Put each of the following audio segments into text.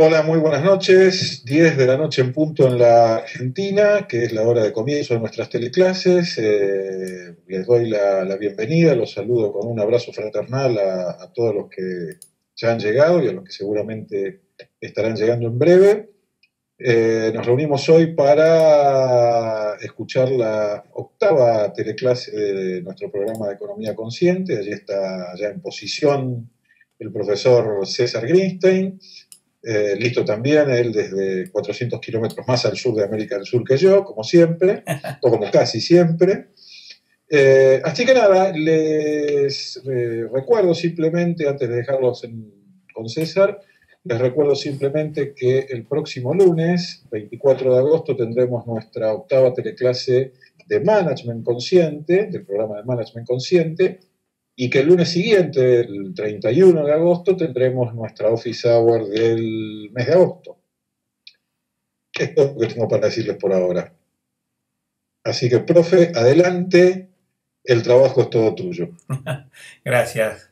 Hola, muy buenas noches. 10 de la noche en punto en la Argentina, que es la hora de comienzo de nuestras teleclases. Les doy la bienvenida, los saludo con un abrazo fraternal a todos los que ya han llegado y a los que seguramente estarán llegando en breve. Nos reunimos hoy para escuchar la octava teleclase de nuestro programa de Economía Consciente. Allí está ya en posición el profesor César Greenstein. Listo también, él desde 400 kilómetros más al sur de América del Sur que yo, como siempre, o como casi siempre. Así que nada, les recuerdo simplemente, antes de dejarlos con César, les recuerdo simplemente que el próximo lunes, 24 de agosto, tendremos nuestra octava teleclase de Management Consciente, del programa de Management Consciente, y que el lunes siguiente, el 31 de agosto, tendremos nuestra Office Hour del mes de agosto. Es todo lo que tengo para decirles por ahora. Así que, profe, adelante, el trabajo es todo tuyo. Gracias.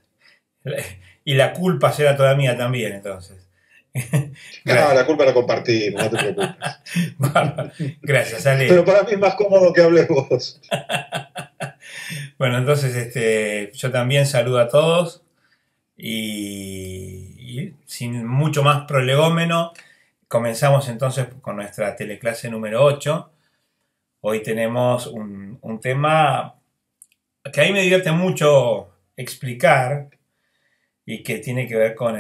Y la culpa será toda mía también, entonces. No, la culpa la compartimos, no te preocupes. Bueno, gracias, Ale. Pero para mí es más cómodo que hables vos. Bueno, entonces yo también saludo a todos y sin mucho más prolegómeno, comenzamos entonces con nuestra teleclase número 8. Hoy tenemos un tema que a mí me divierte mucho explicar y que tiene que ver con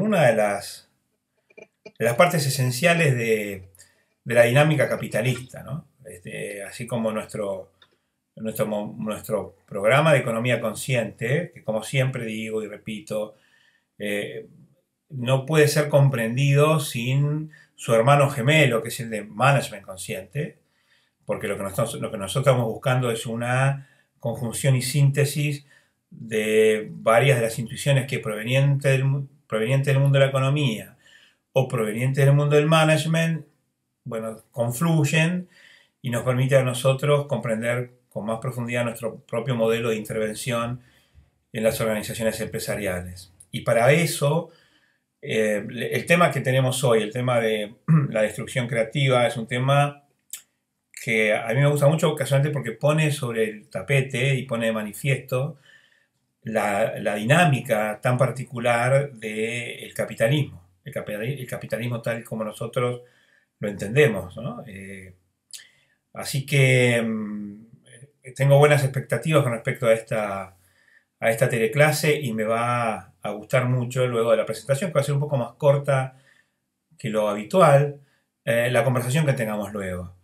una de las partes esenciales de la dinámica capitalista, ¿no? Así como nuestro programa de economía consciente, que como siempre digo y repito, no puede ser comprendido sin su hermano gemelo, que es el de management consciente, porque lo que nosotros estamos buscando es una conjunción y síntesis de varias de las intuiciones que provenientes del mundo de la economía o provenientes del mundo del management, bueno, confluyen y nos permite a nosotros comprender con más profundidad nuestro propio modelo de intervención en las organizaciones empresariales. Y para eso, el tema que tenemos hoy, el tema de la destrucción creativa, es un tema que a mí me gusta mucho casualmente porque pone sobre el tapete y pone de manifiesto la dinámica tan particular del capitalismo. El capitalismo tal como nosotros lo entendemos, ¿no? Así que tengo buenas expectativas con respecto a esta teleclase y me va a gustar mucho luego de la presentación, que va a ser un poco más corta que lo habitual, la conversación que tengamos luego,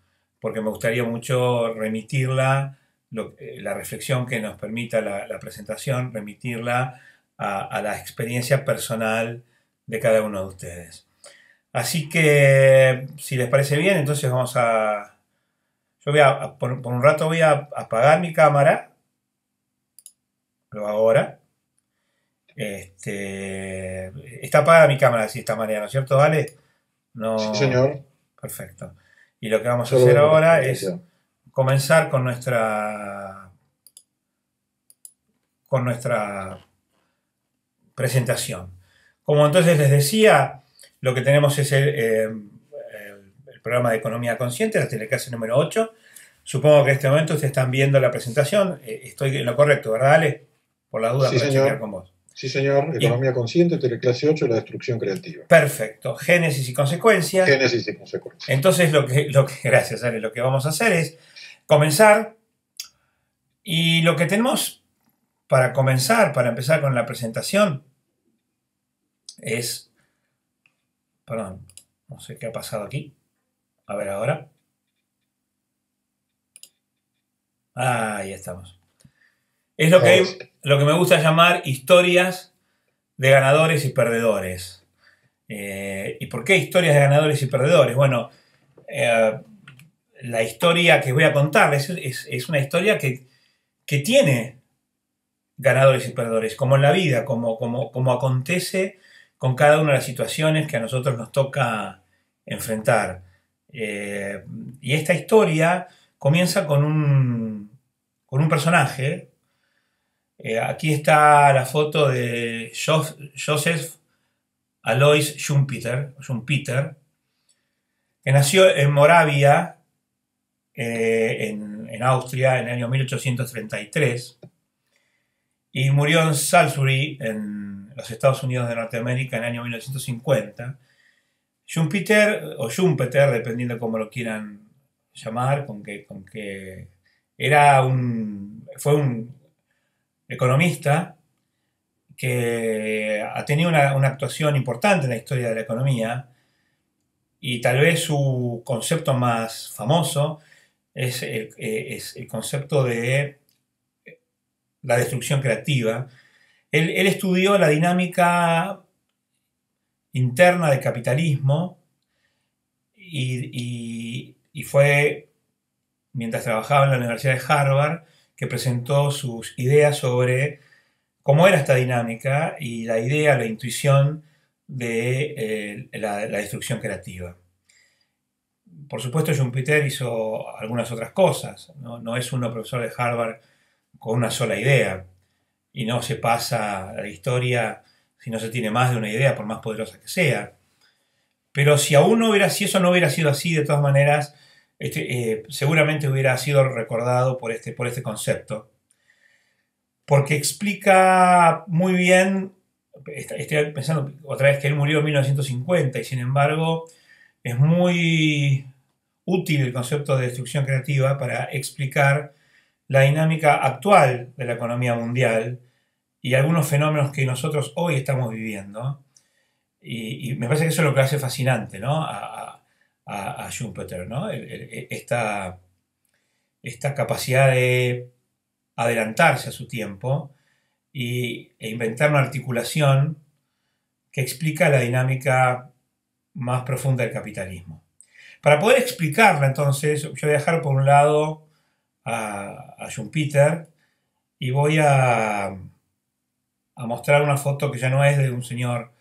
porque me gustaría mucho remitirla, la reflexión que nos permita la presentación, remitirla a la experiencia personal de cada uno de ustedes. Así que, si les parece bien, entonces yo por un rato voy a apagar mi cámara, lo hago ahora. Está apagada mi cámara de esta manera, ¿no es cierto, Vale? No. Sí, señor. Perfecto. Y lo que vamos a Solo hacer vemos la ahora es pantalla. comenzar con nuestra presentación. Como entonces les decía, lo que tenemos es el programa de Economía Consciente, la teleclase número 8. Supongo que en este momento ustedes están viendo la presentación. Estoy en lo correcto, ¿verdad, Ale? Por la duda, Sí, para chequear señor. con vos. Sí, señor. Economía Consciente, teleclase 8, la destrucción creativa. Perfecto. Génesis y consecuencias. Génesis y consecuencias. Entonces, gracias, Ale, lo que vamos a hacer es comenzar. Y lo que tenemos para empezar con la presentación, es... Perdón, no sé qué ha pasado aquí. A ver ahora. Ahí estamos. Es lo que me gusta llamar historias de ganadores y perdedores. ¿Y por qué historias de ganadores y perdedores? Bueno, la historia que voy a contarles es una historia que tiene ganadores y perdedores, como en la vida, como acontece con cada una de las situaciones que a nosotros nos toca enfrentar. Y esta historia comienza con un personaje. Aquí está la foto de Joseph Alois Schumpeter, que nació en Moravia, en Austria, en el año 1833, y murió en Salisbury, en los Estados Unidos de Norteamérica, en el año 1950. Schumpeter, o Schumpeter, dependiendo de cómo lo quieran llamar, fue un economista que ha tenido una actuación importante en la historia de la economía, y tal vez su concepto más famoso es el concepto de la destrucción creativa. Él estudió la dinámica interna del capitalismo y fue, mientras trabajaba en la Universidad de Harvard, que presentó sus ideas sobre cómo era esta dinámica y la intuición de la destrucción creativa. Por supuesto, Schumpeter hizo algunas otras cosas. No es uno profesor de Harvard con una sola idea, y no se pasa a la historia si no se tiene más de una idea, por más poderosa que sea. Pero si eso no hubiera sido así, de todas maneras, seguramente hubiera sido recordado por este concepto, porque explica muy bien. Estoy pensando otra vez que él murió en 1950, y sin embargo es muy útil el concepto de destrucción creativa para explicar la dinámica actual de la economía mundial y algunos fenómenos que nosotros hoy estamos viviendo. Y me parece que eso es lo que hace fascinante, ¿no?, a Schumpeter, ¿no? Esta capacidad de adelantarse a su tiempo e inventar una articulación que explica la dinámica más profunda del capitalismo. Para poder explicarla, entonces, yo voy a dejar por un lado a Schumpeter y voy a mostrar una foto que ya no es de un señor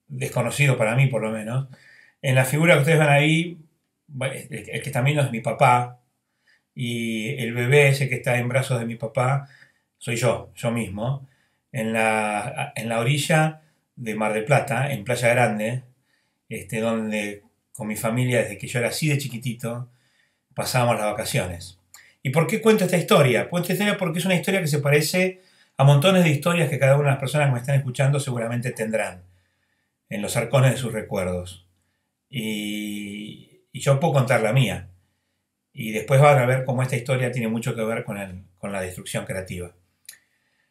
desconocido para mí, por lo menos. En la figura que ustedes ven ahí, el que también es mi papá, y el bebé ese que está en brazos de mi papá soy yo mismo, en la orilla de Mar del Plata, en Playa Grande, donde con mi familia, desde que yo era así de chiquitito, pasábamos las vacaciones. ¿Y por qué cuento esta historia? Cuento esta historia porque es una historia que se parece a montones de historias que cada una de las personas que me están escuchando seguramente tendrán en los arcones de sus recuerdos. Y yo puedo contar la mía. Y después van a ver cómo esta historia tiene mucho que ver con la destrucción creativa.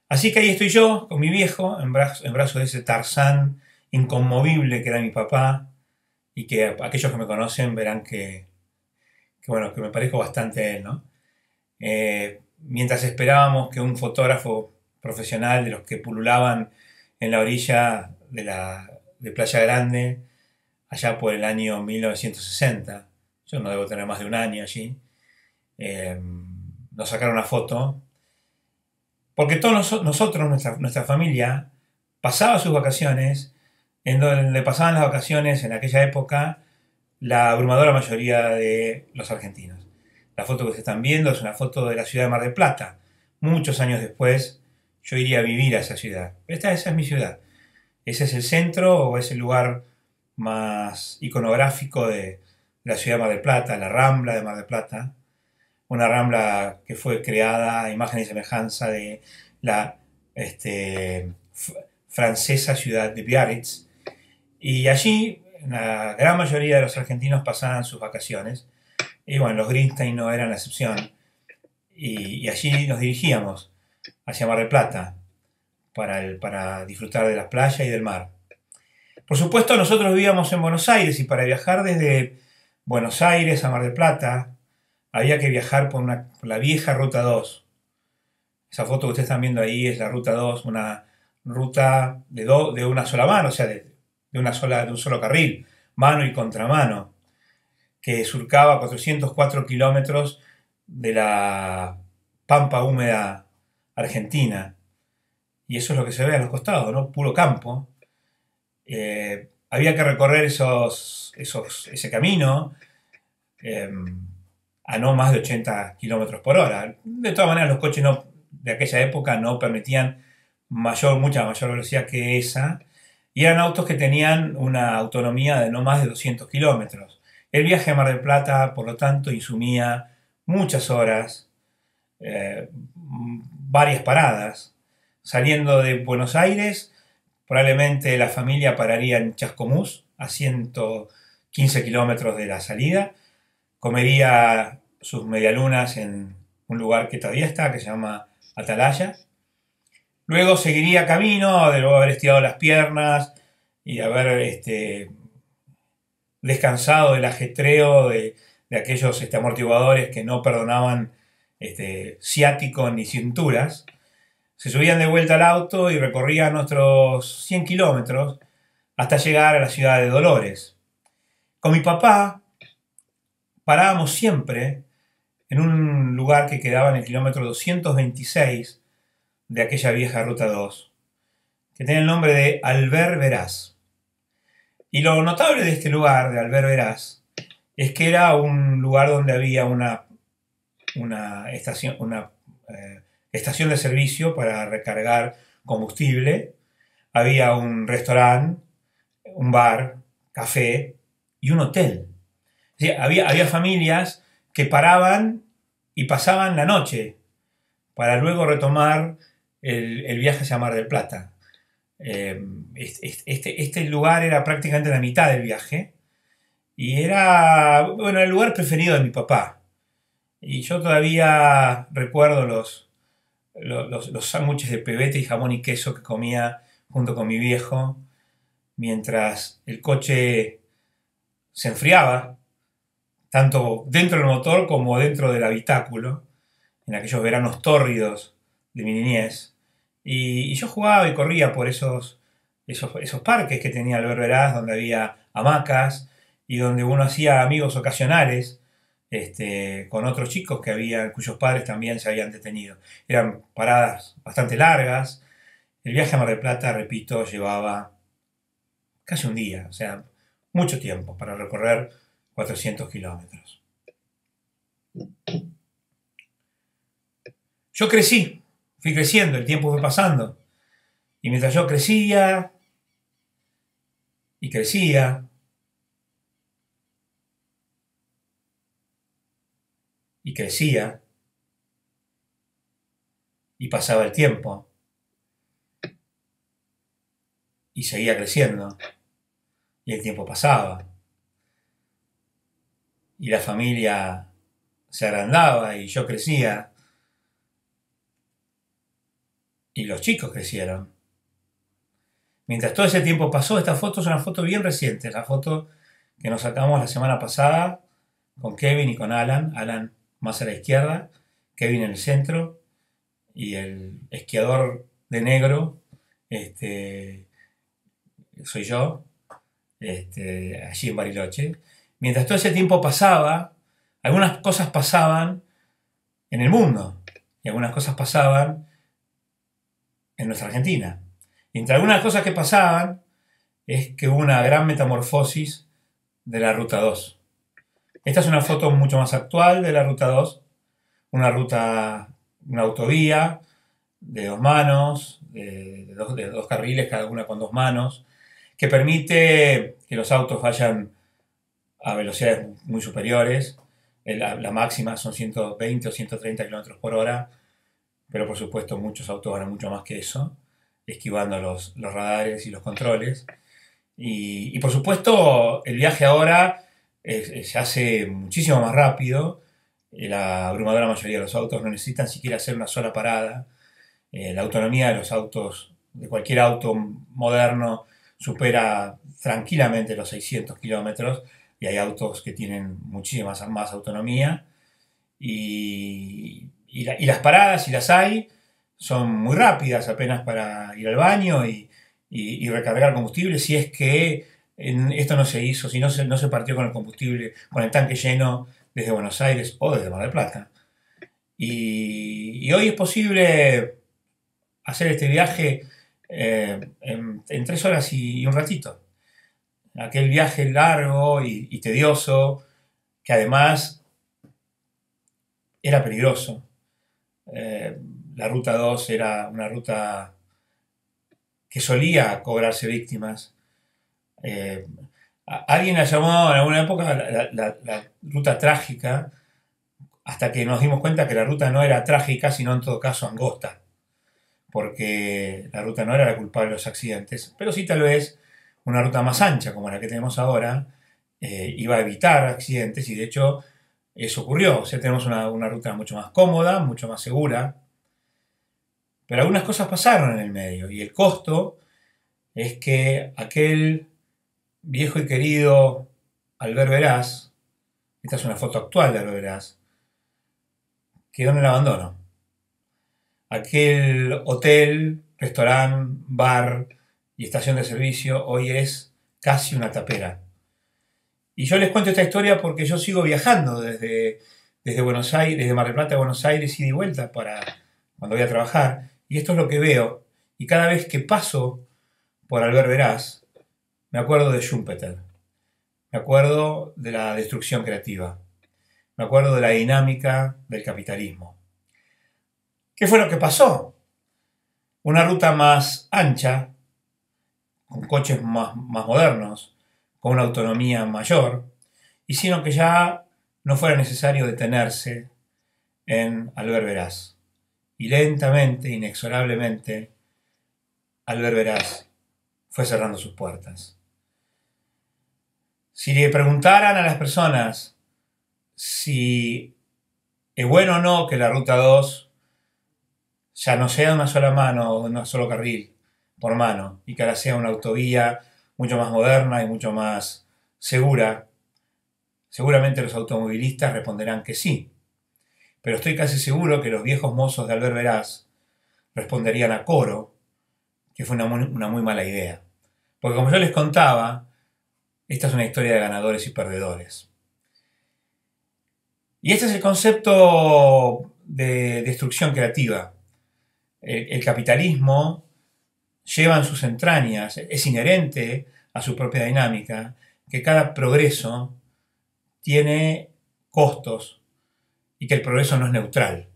Así que ahí estoy yo, con mi viejo, en brazos de ese Tarzán inconmovible que era mi papá, y que aquellos que me conocen verán que me parezco bastante a él, ¿no? Mientras esperábamos que un fotógrafo profesional de los que pululaban en la orilla de Playa Grande, allá por el año 1960, yo no debo tener más de un año allí, nos sacaron una foto, porque todos nosotros, nuestra familia, pasaba sus vacaciones en donde pasaban las vacaciones en aquella época la abrumadora mayoría de los argentinos. La foto que ustedes están viendo es una foto de la ciudad de Mar del Plata. Muchos años después yo iría a vivir a esa ciudad. Esa es mi ciudad. Ese es el centro, o es el lugar más iconográfico de la ciudad de Mar del Plata, la Rambla de Mar del Plata. Una rambla que fue creada a imagen y semejanza de la francesa ciudad de Biarritz. Y allí la gran mayoría de los argentinos pasaban sus vacaciones. Y bueno, los Greenstein no eran la excepción. Y allí nos dirigíamos hacia Mar del Plata para disfrutar de las playas y del mar. Por supuesto, nosotros vivíamos en Buenos Aires, y para viajar desde Buenos Aires a Mar del Plata había que viajar por la vieja Ruta 2. Esa foto que ustedes están viendo ahí es la Ruta 2, una ruta de una sola mano, o sea, de un solo carril, mano y contramano, que surcaba 404 kilómetros de la pampa húmeda argentina. Y eso es lo que se ve a los costados, ¿no? Puro campo. Había que recorrer ese camino a no más de 80 kilómetros por hora. De todas maneras, los coches de aquella época no permitían mucha mayor velocidad que esa, y eran autos que tenían una autonomía de no más de 200 kilómetros. El viaje a Mar del Plata, por lo tanto, insumía muchas horas, varias paradas. Saliendo de Buenos Aires, probablemente la familia pararía en Chascomús, a 115 kilómetros de la salida, comería sus medialunas en un lugar que todavía está, que se llama Atalaya. Luego seguiría camino, de luego haber estirado las piernas y haber descansado del ajetreo de aquellos amortiguadores que no perdonaban ciático ni cinturas. Se subían de vuelta al auto y recorrían nuestros 100 kilómetros hasta llegar a la ciudad de Dolores. Con mi papá parábamos siempre en un lugar que quedaba en el kilómetro 226 de aquella vieja Ruta 2, que tenía el nombre de Alber Verás. Y lo notable de este lugar, de Alber Verás, es que era un lugar donde había una estación de servicio para recargar combustible, había un restaurante, un bar, café y un hotel. O sea, había familias que paraban y pasaban la noche para luego retomar el viaje hacia Mar del Plata. Este lugar era prácticamente la mitad del viaje y era, bueno, el lugar preferido de mi papá. Y yo todavía recuerdo los sándwiches de pebete y jamón y queso que comía junto con mi viejo mientras el coche se enfriaba, tanto dentro del motor como dentro del habitáculo, en aquellos veranos tórridos de mi niñez. Y yo jugaba y corría por esos parques que tenía Albert Veraz, donde había hamacas y donde uno hacía amigos ocasionales con otros chicos cuyos padres también se habían detenido. Eran paradas bastante largas. El viaje a Mar del Plata, repito, llevaba casi un día, o sea, mucho tiempo para recorrer 400 kilómetros. Yo fui creciendo, el tiempo fue pasando. Y mientras yo crecía y crecía y crecía y pasaba el tiempo y seguía creciendo y el tiempo pasaba y la familia se agrandaba y yo crecía y los chicos crecieron. Mientras todo ese tiempo pasó, esta foto es una foto bien reciente, la foto que nos sacamos la semana pasada con Kevin y con Alan. Alan más a la izquierda, Kevin en el centro y el esquiador de negro soy yo, allí en Bariloche. Mientras todo ese tiempo pasaba, algunas cosas pasaban en el mundo y algunas cosas pasaban en nuestra Argentina. Y entre algunas cosas que pasaban es que hubo una gran metamorfosis de la Ruta 2. Esta es una foto mucho más actual de la Ruta 2, una autovía de dos manos, de dos carriles, cada una con dos manos, que permite que los autos vayan a velocidades muy superiores. La máxima son 120 o 130 kilómetros por hora, pero por supuesto muchos autos van a mucho más que eso, esquivando los radares y los controles. Y por supuesto el viaje ahora se hace muchísimo más rápido. La abrumadora mayoría de los autos no necesitan siquiera hacer una sola parada. La autonomía de los autos, de cualquier auto moderno, supera tranquilamente los 600 kilómetros y hay autos que tienen muchísima más autonomía. Y las paradas, si las hay, son muy rápidas, apenas para ir al baño y recargar combustible, si es que esto no se hizo, si no se partió con el combustible, con el tanque lleno desde Buenos Aires o desde Mar del Plata. Y hoy es posible hacer este viaje en 3 horas y un ratito. Aquel viaje largo y tedioso, que además era peligroso. La Ruta 2 era una ruta que solía cobrarse víctimas. Alguien la llamó en alguna época la ruta trágica, hasta que nos dimos cuenta que la ruta no era trágica, sino en todo caso angosta, porque la ruta no era la culpable de los accidentes, pero sí tal vez una ruta más ancha como la que tenemos ahora iba a evitar accidentes, y de hecho eso ocurrió. O sea, tenemos una ruta mucho más cómoda, mucho más segura, pero algunas cosas pasaron en el medio, y el costo es que aquel viejo y querido Albert Veraz, esta es una foto actual de Albert Veraz, quedó en el abandono. Aquel hotel, restaurante, bar y estación de servicio hoy es casi una tapera. Y yo les cuento esta historia porque yo sigo viajando desde Buenos Aires, desde Mar del Plata a Buenos Aires, ida y vuelta para cuando voy a trabajar. Y esto es lo que veo. Y cada vez que paso por Albert Veraz, me acuerdo de Schumpeter. Me acuerdo de la destrucción creativa. Me acuerdo de la dinámica del capitalismo. ¿Qué fue lo que pasó? Una ruta más ancha, con coches más modernos, con una autonomía mayor, hicieron que ya no fuera necesario detenerse en Albert Veraz. Y lentamente, inexorablemente, Albert Veraz fue cerrando sus puertas. Si le preguntaran a las personas si es bueno o no que la Ruta 2 ya no sea una sola mano o un solo carril por mano, y que ahora sea una autovía mucho más moderna y mucho más segura, seguramente los automovilistas responderán que sí. Pero estoy casi seguro que los viejos mozos de Albert Veraz responderían a coro que fue una muy mala idea. Porque como yo les contaba, esta es una historia de ganadores y perdedores. Y este es el concepto de destrucción creativa. El capitalismo lleva en sus entrañas, es inherente a su propia dinámica, que cada progreso tiene costos y que el progreso no es neutral.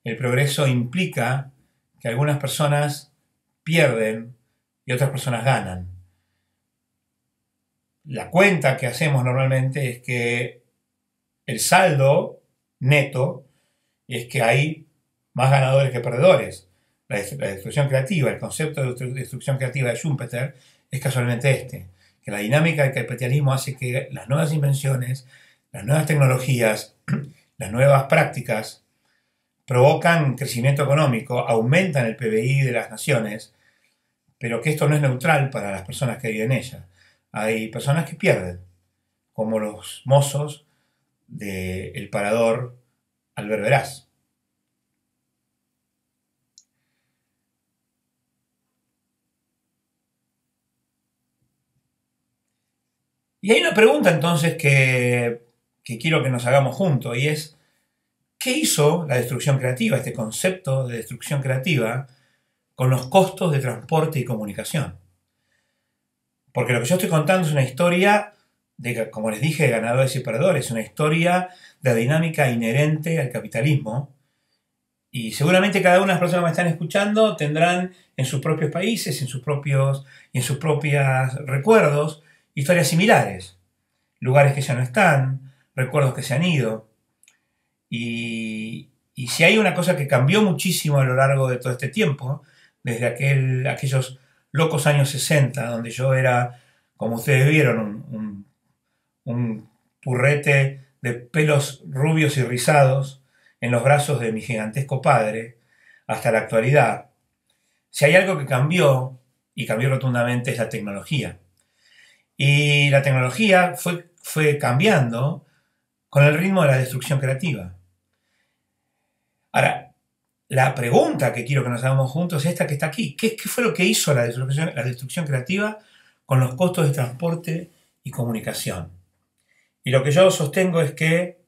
El progreso implica que algunas personas pierden y otras personas ganan. La cuenta que hacemos normalmente es que el saldo neto es que hay más ganadores que perdedores. La destrucción creativa, el concepto de destrucción creativa de Schumpeter es casualmente este, que la dinámica del capitalismo hace que las nuevas invenciones, las nuevas tecnologías, las nuevas prácticas provocan crecimiento económico, aumentan el PBI de las naciones, pero que esto no es neutral para las personas que viven en ellas. Hay personas que pierden, como los mozos del parador Albert Veraz. Y hay una pregunta entonces que quiero que nos hagamos juntos, y es, ¿qué hizo la destrucción creativa, este concepto de destrucción creativa, con los costos de transporte y comunicación? Porque lo que yo estoy contando es una historia de, como les dije, de ganadores y perdedores, una historia de dinámica inherente al capitalismo, y seguramente cada una de las personas que me están escuchando tendrán en sus propios países, en sus propios recuerdos, historias similares, lugares que ya no están, recuerdos que se han ido. Y si hay una cosa que cambió muchísimo a lo largo de todo este tiempo, desde aquellos locos años 60, donde yo era, como ustedes vieron, un purrete de pelos rubios y rizados en los brazos de mi gigantesco padre, hasta la actualidad, si hay algo que cambió, y cambió rotundamente, es la tecnología. Y la tecnología fue cambiando con el ritmo de la destrucción creativa. Ahora, la pregunta que quiero que nos hagamos juntos es esta que está aquí. ¿Qué fue lo que hizo la destrucción creativa con los costos de transporte y comunicación? Y lo que yo sostengo es que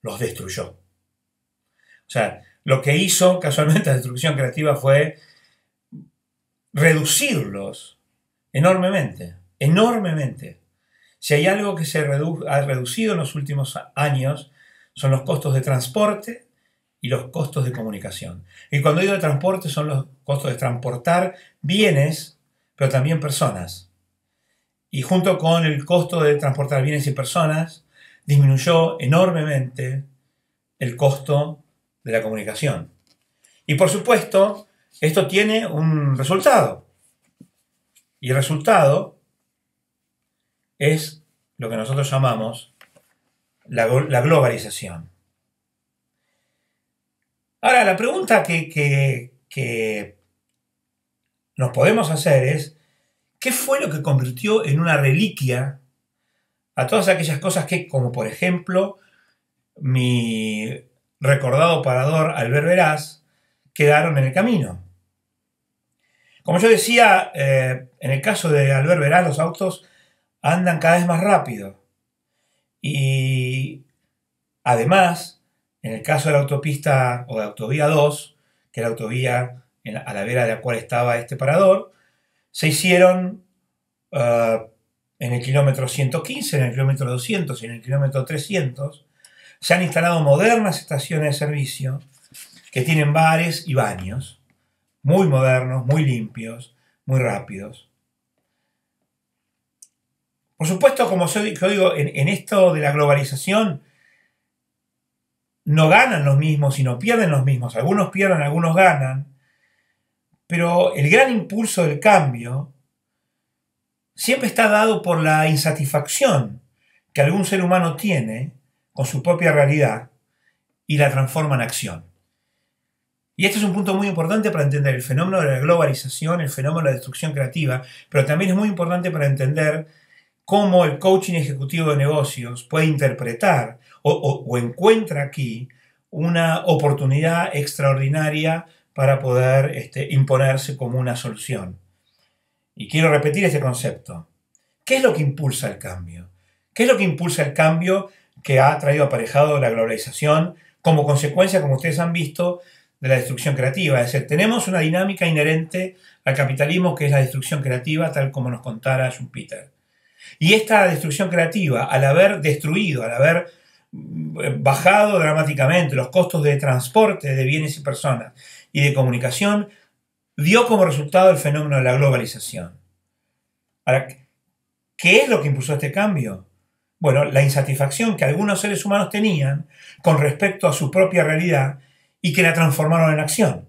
los destruyó. O sea, lo que hizo casualmente la destrucción creativa fue reducirlos enormemente. Enormemente. Si hay algo que ha reducido en los últimos años, son los costos de transporte y los costos de comunicación. Y cuando digo de transporte son los costos de transportar bienes, pero también personas. Y junto con el costo de transportar bienes y personas, disminuyó enormemente el costo de la comunicación. Y por supuesto, esto tiene un resultado. Y el resultado es lo que nosotros llamamos la globalización. Ahora, la pregunta que nos podemos hacer es, ¿qué fue lo que convirtió en una reliquia a todas aquellas cosas que, como por ejemplo, mi recordado parador Albert Veraz, quedaron en el camino? Como yo decía, en el caso de Albert Veraz, los autos andan cada vez más rápido. Y además, en el caso de la autopista o de Autovía 2, que es la autovía a la vera de la cual estaba este parador, se hicieron en el kilómetro 115, en el kilómetro 200 y en el kilómetro 300, se han instalado modernas estaciones de servicio que tienen bares y baños, muy modernos, muy limpios, muy rápidos. Por supuesto, como yo digo, en esto de la globalización, no ganan los mismos, sino pierden los mismos. Algunos pierden, algunos ganan. Pero el gran impulso del cambio siempre está dado por la insatisfacción que algún ser humano tiene con su propia realidad y la transforma en acción. Y este es un punto muy importante para entender el fenómeno de la globalización, el fenómeno de la destrucción creativa, pero también es muy importante para entender cómo el coaching ejecutivo de negocios puede interpretar o encuentra aquí una oportunidad extraordinaria para poder imponerse como una solución. Y quiero repetir este concepto. ¿Qué es lo que impulsa el cambio? ¿Qué es lo que impulsa el cambio que ha traído aparejado la globalización como consecuencia, como ustedes han visto, de la destrucción creativa? Es decir, tenemos una dinámica inherente al capitalismo que es la destrucción creativa, tal como nos contara Schumpeter. Y esta destrucción creativa, al haber destruido, al haber bajado dramáticamente los costos de transporte de bienes y personas y de comunicación, dio como resultado el fenómeno de la globalización. Ahora, ¿qué es lo que impulsó este cambio? Bueno, la insatisfacción que algunos seres humanos tenían con respecto a su propia realidad y que la transformaron en acción.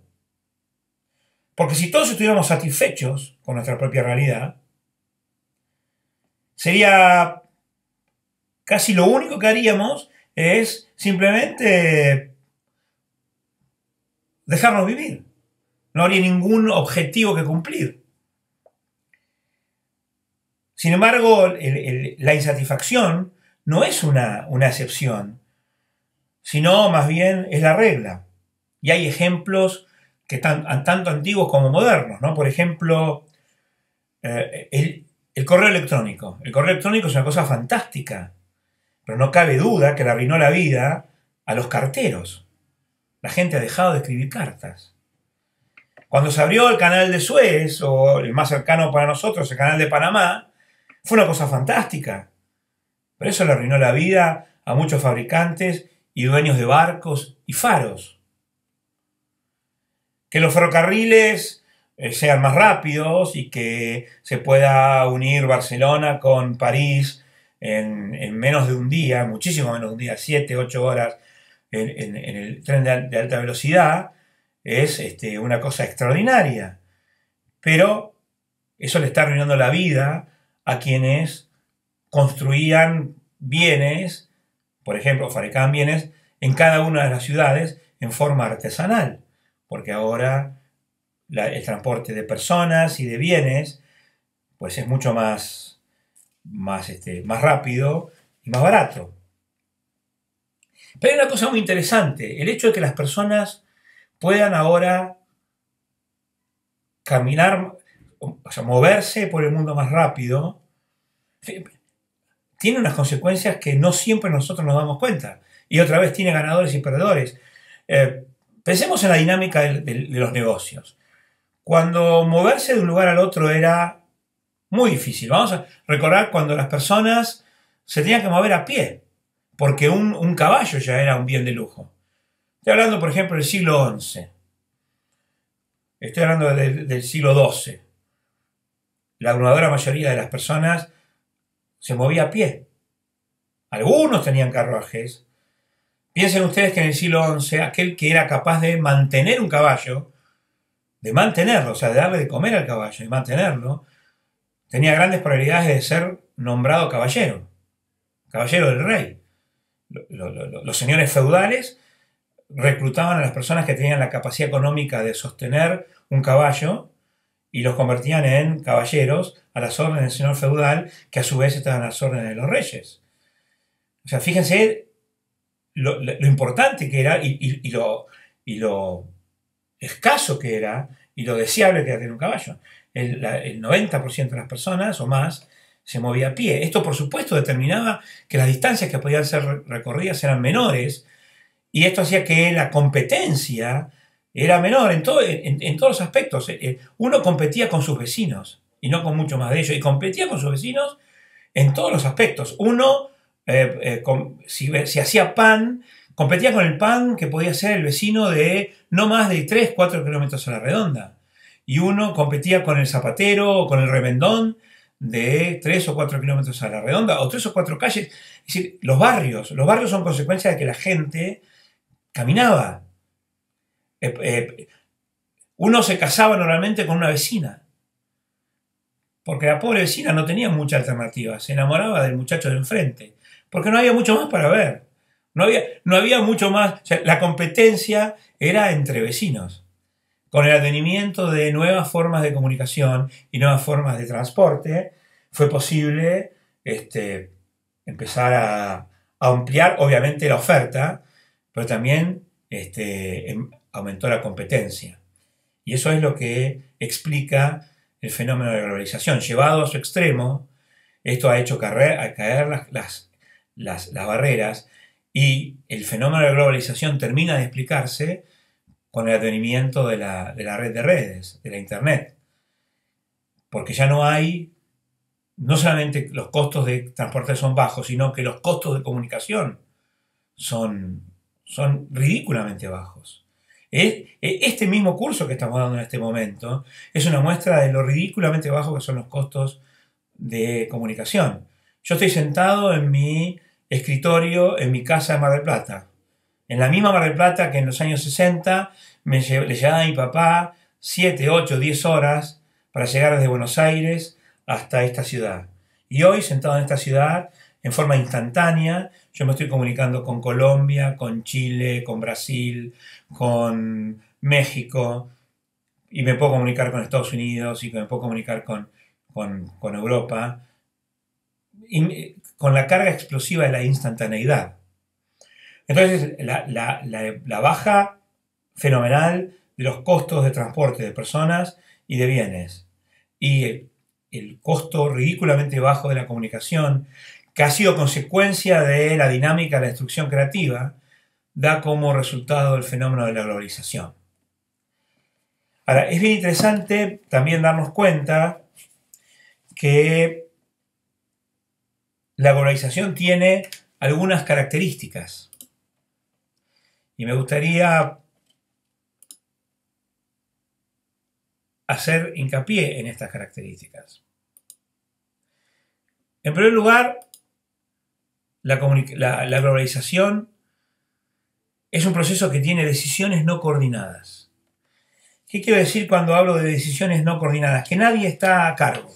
Porque si todos estuviéramos satisfechos con nuestra propia realidad, sería casi lo único que haríamos es simplemente dejarnos vivir. No habría ningún objetivo que cumplir. Sin embargo, la insatisfacción no es una excepción, sino más bien es la regla. Y hay ejemplos que tanto antiguos como modernos, ¿no? Por ejemplo, el correo electrónico. El correo electrónico es una cosa fantástica, pero no cabe duda que le arruinó la vida a los carteros. La gente ha dejado de escribir cartas. Cuando se abrió el canal de Suez, o el más cercano para nosotros, el canal de Panamá, fue una cosa fantástica. Pero eso le arruinó la vida a muchos fabricantes y dueños de barcos y faros. Que los ferrocarriles sean más rápidos y que se pueda unir Barcelona con París en menos de un día, muchísimo menos de un día, 7, 8 horas en el tren de alta velocidad, es una cosa extraordinaria. Pero eso le está arruinando la vida a quienes construían bienes, por ejemplo, fabricaban bienes en cada una de las ciudades en forma artesanal, porque ahora el transporte de personas y de bienes pues es mucho más rápido y más barato. Pero hay una cosa muy interesante, el hecho de que las personas puedan ahora caminar, o sea, moverse por el mundo más rápido, tiene unas consecuencias que no siempre nosotros nos damos cuenta. Y otra vez tiene ganadores y perdedores. Pensemos en la dinámica de los negocios. Cuando moverse de un lugar al otro era muy difícil. Vamos a recordar cuando las personas se tenían que mover a pie, porque un caballo ya era un bien de lujo. Estoy hablando, por ejemplo, del siglo XI. Estoy hablando del siglo XII. La abrumadora mayoría de las personas se movía a pie. Algunos tenían carruajes. Piensen ustedes que en el siglo XI, aquel que era capaz de mantener un caballo, de mantenerlo, o sea, de darle de comer al caballo y mantenerlo, tenía grandes probabilidades de ser nombrado caballero del rey. Los señores feudales reclutaban a las personas que tenían la capacidad económica de sostener un caballo y los convertían en caballeros a las órdenes del señor feudal, que a su vez estaban a las órdenes de los reyes. O sea, fíjense lo importante que era y lo escaso que era y lo deseable que era tener un caballo. El 90% de las personas o más se movía a pie. Esto, por supuesto, determinaba que las distancias que podían ser recorridas eran menores, y esto hacía que la competencia era menor en todos los aspectos. Uno competía con sus vecinos y no con mucho más de ellos, y competía con sus vecinos en todos los aspectos. Uno, si hacía pan, competía con el pan que podía hacer el vecino de no más de 3, 4 kilómetros a la redonda. Y uno competía con el zapatero o con el remendón de 3 o 4 kilómetros a la redonda, o 3 o 4 calles. Es decir, los barrios son consecuencia de que la gente caminaba. Uno se casaba normalmente con una vecina, porque la pobre vecina no tenía mucha alternativa, se enamoraba del muchacho de enfrente, porque no había mucho más para ver, no había mucho más, o sea, la competencia era entre vecinos. Con el advenimiento de nuevas formas de comunicación y nuevas formas de transporte, fue posible empezar a ampliar, obviamente, la oferta, pero también aumentó la competencia. Y eso es lo que explica el fenómeno de la globalización. Llevado a su extremo, esto ha hecho caer las barreras, y el fenómeno de la globalización termina de explicarse con el advenimiento de la red de redes, de la Internet. Porque ya no solamente los costos de transporte son bajos, sino que los costos de comunicación son ridículamente bajos. Este mismo curso que estamos dando en este momento es una muestra de lo ridículamente bajos que son los costos de comunicación. Yo estoy sentado en mi escritorio en mi casa de Mar del Plata. En la misma Mar del Plata que en los años 60 le llevaba a mi papá 7, 8, 10 horas para llegar desde Buenos Aires hasta esta ciudad. Y hoy, sentado en esta ciudad, en forma instantánea, yo me estoy comunicando con Colombia, con Chile, con Brasil, con México, y me puedo comunicar con Estados Unidos, y me puedo comunicar con Europa, y con la carga explosiva de la instantaneidad. Entonces, la baja fenomenal de los costos de transporte de personas y de bienes, y el costo ridículamente bajo de la comunicación, que ha sido consecuencia de la dinámica de la destrucción creativa, da como resultado el fenómeno de la globalización. Ahora, es bien interesante también darnos cuenta que la globalización tiene algunas características. Y me gustaría hacer hincapié en estas características. En primer lugar, la globalización es un proceso que tiene decisiones no coordinadas. ¿Qué quiero decir cuando hablo de decisiones no coordinadas? Que nadie está a cargo.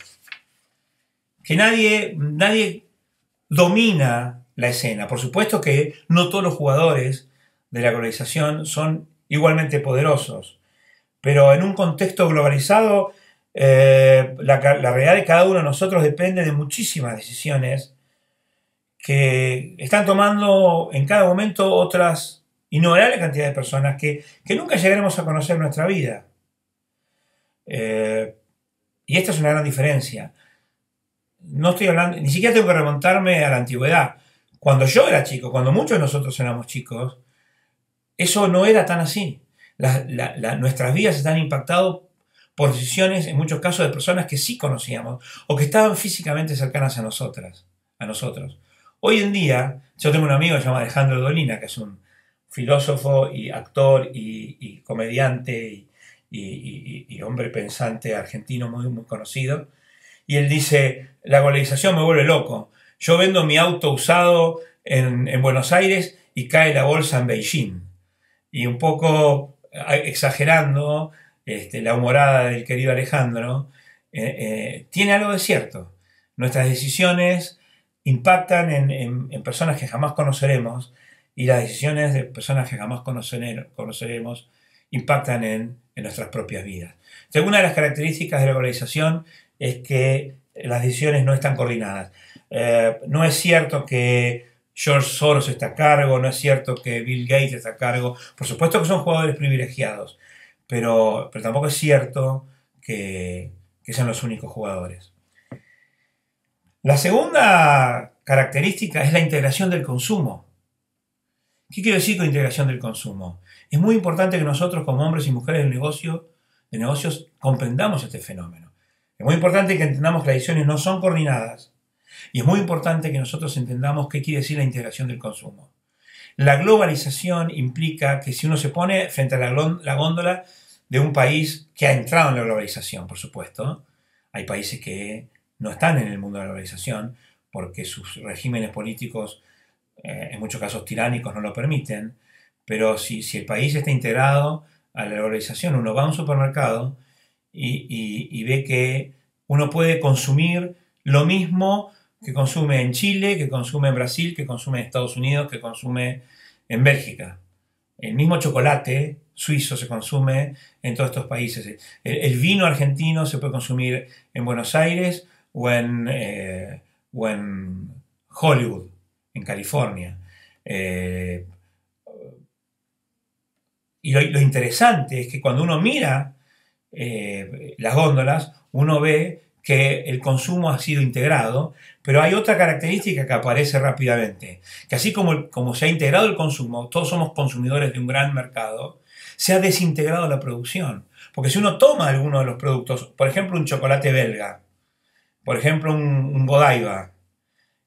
Que nadie domina la escena. Por supuesto que no todos los jugadores de la globalización son igualmente poderosos, pero en un contexto globalizado la realidad de cada uno de nosotros depende de muchísimas decisiones que están tomando en cada momento otras innumerables cantidades de personas que nunca llegaremos a conocer en nuestra vida. Y esta es una gran diferencia. No estoy hablando, ni siquiera tengo que remontarme a la antigüedad. Cuando yo era chico, cuando muchos de nosotros éramos chicos, eso no era tan así. Nuestras vidas están impactadas por decisiones, en muchos casos, de personas que sí conocíamos o que estaban físicamente cercanas a nosotros. Hoy en día, yo tengo un amigo que se llama Alejandro Dolina, que es un filósofo y actor y comediante y hombre pensante argentino muy, muy conocido. Y él dice, la globalización me vuelve loco. Yo vendo mi auto usado en Buenos Aires y cae la bolsa en Beijing. Y un poco exagerando la humorada del querido Alejandro, tiene algo de cierto. Nuestras decisiones impactan en personas que jamás conoceremos y las decisiones de personas que jamás conoceremos impactan en nuestras propias vidas. Entonces, una de las características de la globalización es que las decisiones no están coordinadas. No es cierto que George Soros está a cargo, no es cierto que Bill Gates está a cargo. Por supuesto que son jugadores privilegiados, pero tampoco es cierto que sean los únicos jugadores. La segunda característica es la integración del consumo. ¿Qué quiero decir con integración del consumo? Es muy importante que nosotros como hombres y mujeres de negocios comprendamos este fenómeno. Es muy importante que entendamos que las decisiones no son coordinadas y es muy importante que nosotros entendamos qué quiere decir la integración del consumo. La globalización implica que si uno se pone frente a la góndola de un país que ha entrado en la globalización, por supuesto, hay países que no están en el mundo de la globalización porque sus regímenes políticos, en muchos casos tiránicos, no lo permiten, pero si el país está integrado a la globalización, uno va a un supermercado y ve que uno puede consumir lo mismo que consume en Chile, que consume en Brasil, que consume en Estados Unidos, que consume en Bélgica. El mismo chocolate suizo se consume en todos estos países. El vino argentino se puede consumir en Buenos Aires o en Hollywood, en California. Y lo interesante es que cuando uno mira las góndolas, uno ve que el consumo ha sido integrado, pero hay otra característica que aparece rápidamente, que así como se ha integrado el consumo, todos somos consumidores de un gran mercado, se ha desintegrado la producción. Porque si uno toma alguno de los productos, por ejemplo un chocolate belga, por ejemplo un Godiva,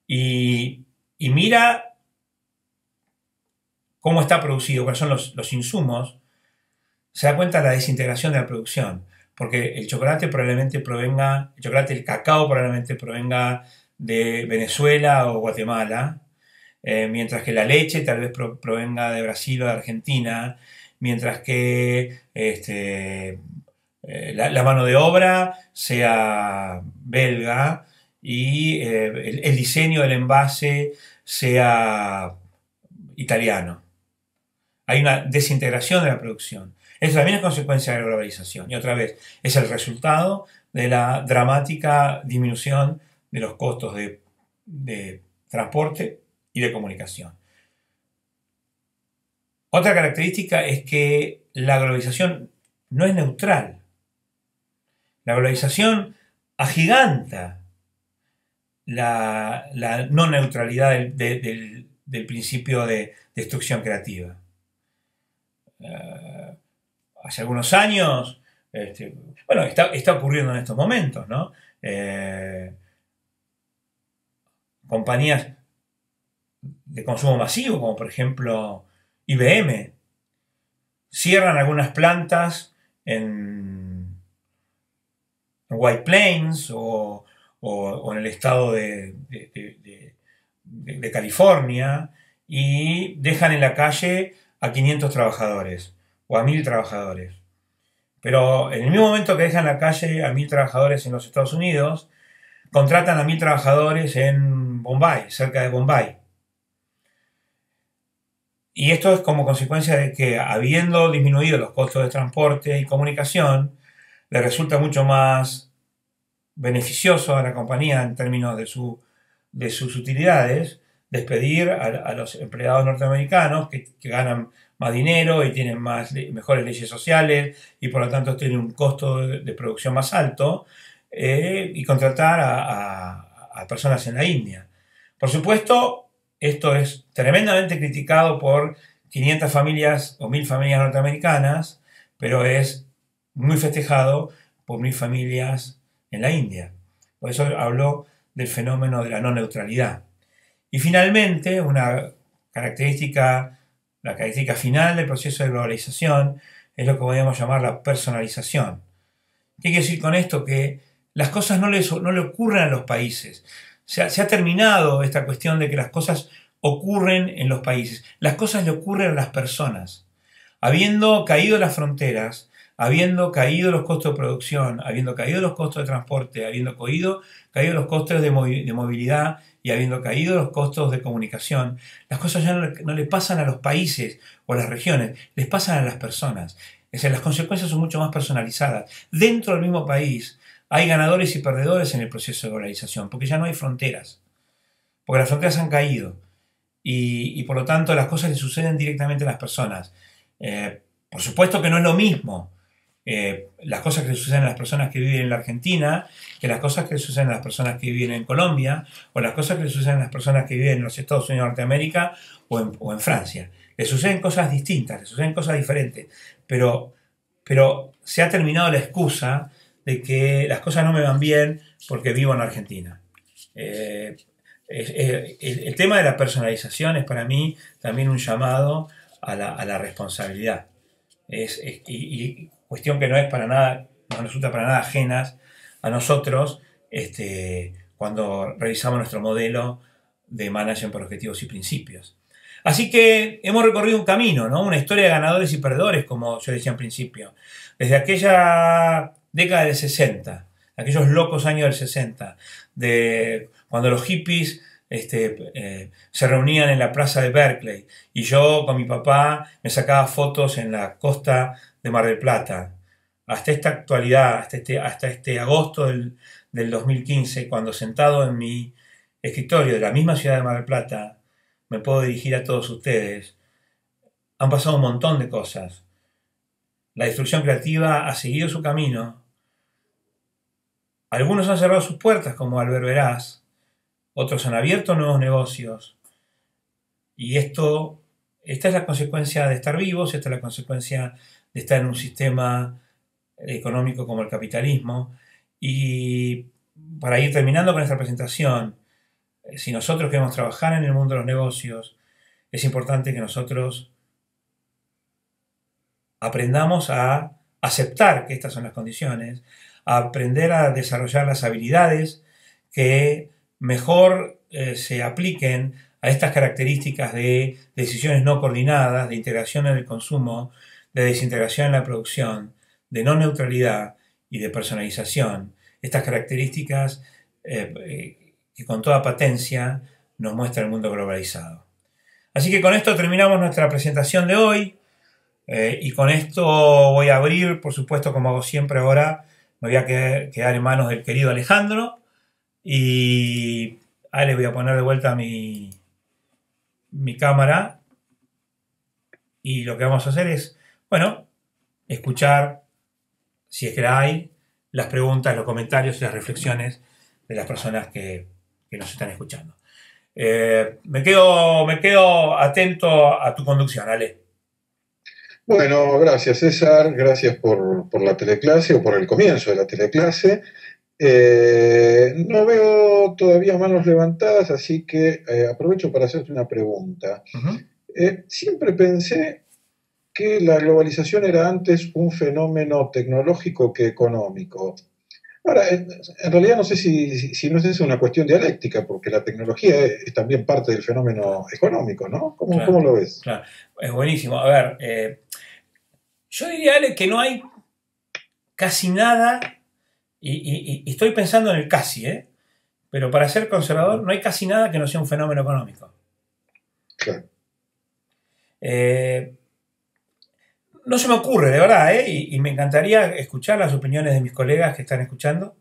y mira cómo está producido, cuáles son los insumos, se da cuenta de la desintegración de la producción. Porque el chocolate, el cacao probablemente provenga de Venezuela o Guatemala, mientras que la leche tal vez provenga de Brasil o de Argentina, mientras que la mano de obra sea belga y el diseño del envase sea italiano. Hay una desintegración de la producción. Eso también es consecuencia de la globalización. Y otra vez, es el resultado de la dramática disminución de los costos de transporte y de comunicación. Otra característica es que la globalización no es neutral. La globalización agiganta la no neutralidad del principio de destrucción creativa. Hace algunos años, está ocurriendo en estos momentos, ¿no? Compañías de consumo masivo, como por ejemplo IBM, cierran algunas plantas en White Plains o en el estado de California y dejan en la calle a 500 trabajadores o a 1000 trabajadores. Pero en el mismo momento que dejan en la calle a 1000 trabajadores en los Estados Unidos, contratan a 1000 trabajadores en Bombay, cerca de Bombay. Y esto es como consecuencia de que, habiendo disminuido los costos de transporte y comunicación, le resulta mucho más beneficioso a la compañía en términos de sus utilidades despedir a los empleados norteamericanos que ganan más dinero y tienen mejores leyes sociales y por lo tanto tienen un costo de producción más alto y contratar a personas en la India. Por supuesto, esto es tremendamente criticado por 500 familias o 1000 familias norteamericanas, pero es muy festejado por 1000 familias en la India. Por eso hablo del fenómeno de la no neutralidad. Y finalmente, una característica la característica final del proceso de globalización es lo que podríamos llamar la personalización. ¿Qué quiere decir con esto? Que las cosas no le ocurren a los países. Se ha terminado esta cuestión de que las cosas ocurren en los países. Las cosas le ocurren a las personas. Habiendo caído las fronteras, habiendo caído los costos de producción, habiendo caído los costos de transporte, habiendo caído los costos de movilidad y habiendo caído los costos de comunicación, las cosas ya no le pasan a los países o a las regiones, les pasan a las personas. Es decir, las consecuencias son mucho más personalizadas. Dentro del mismo país hay ganadores y perdedores en el proceso de globalización, porque ya no hay fronteras, porque las fronteras han caído y por lo tanto las cosas le suceden directamente a las personas. Por supuesto que no es lo mismo las cosas que le suceden a las personas que viven en la Argentina que las cosas que le suceden a las personas que viven en Colombia o las cosas que le suceden a las personas que viven en los Estados Unidos de Norteamérica o en Francia. Le suceden cosas distintas, le suceden cosas diferentes, pero se ha terminado la excusa de que las cosas no me van bien porque vivo en Argentina. El tema de la personalización es para mí también un llamado a la responsabilidad. Y cuestión que no es para nada, no resulta para nada ajenas a nosotros cuando revisamos nuestro modelo de management por objetivos y principios. Así que hemos recorrido un camino, ¿no? Una historia de ganadores y perdedores, como yo decía en principio. Desde aquella década del 60, aquellos locos años del 60, de cuando los hippies se reunían en la plaza de Berkeley y yo con mi papá me fotos en la costa de Mar del Plata, hasta esta actualidad, hasta este agosto del 2015, cuando sentado en mi escritorio de la misma ciudad de Mar del Plata me puedo dirigir a todos ustedes. Han pasado un montón de cosas. La destrucción creativa ha seguido su camino. Algunos han cerrado sus puertas, como Albert Veraz. Otros han abierto nuevos negocios. Y esta es la consecuencia de estar vivos, esta es la consecuencia de estar en un sistema económico como el capitalismo. Y para ir terminando con esta presentación, si nosotros queremos trabajar en el mundo de los negocios, es importante que nosotros aprendamos a aceptar que estas son las condiciones, a aprender a desarrollar las habilidades que mejor se apliquen a estas características de decisiones no coordinadas, de integración en el consumo, de desintegración en la producción, de no neutralidad y de personalización. Estas características que con toda patencia nos muestra el mundo globalizado. Así que con esto terminamos nuestra presentación de hoy y con esto voy a abrir, por supuesto, como hago siempre ahora, me voy a quedar en manos del querido Alejandro y ahí le voy a poner de vuelta mi cámara y lo que vamos a hacer es, bueno, escuchar, si es que la hay, las preguntas, los comentarios y las reflexiones de las personas que nos están escuchando. Me quedo atento a tu conducción, Ale. Bueno, gracias César, gracias por la teleclase o por el comienzo de la teleclase. No veo todavía manos levantadas, así que aprovecho para hacerte una pregunta. Siempre pensé que la globalización era antes un fenómeno tecnológico que económico. Ahora, en realidad no sé si no es una cuestión dialéctica, porque la tecnología es también parte del fenómeno económico, ¿no? ¿Cómo lo ves? Claro, es buenísimo. A ver, yo diría, Ale, que no hay casi nada, y estoy pensando en el casi, pero para ser conservador no hay casi nada que no sea un fenómeno económico. Claro. No se me ocurre, de verdad, y me encantaría escuchar las opiniones de mis colegas que están escuchando,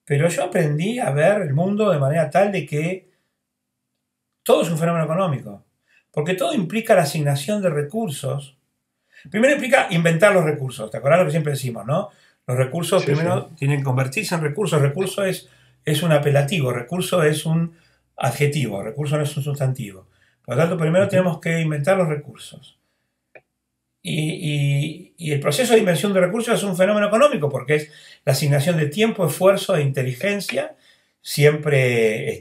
pero yo aprendí a ver el mundo de manera tal de que todo es un fenómeno económico, porque todo implica la asignación de recursos. Primero implica inventar los recursos, ¿te acuerdas lo que siempre decimos, no? Los recursos primero tienen que convertirse en recursos. Recurso es un apelativo, recurso es un adjetivo, recurso no es un sustantivo. Por lo tanto, primero tenemos que inventar los recursos. Y el proceso de invención de recursos es un fenómeno económico porque es la asignación de tiempo, esfuerzo e inteligencia, siempre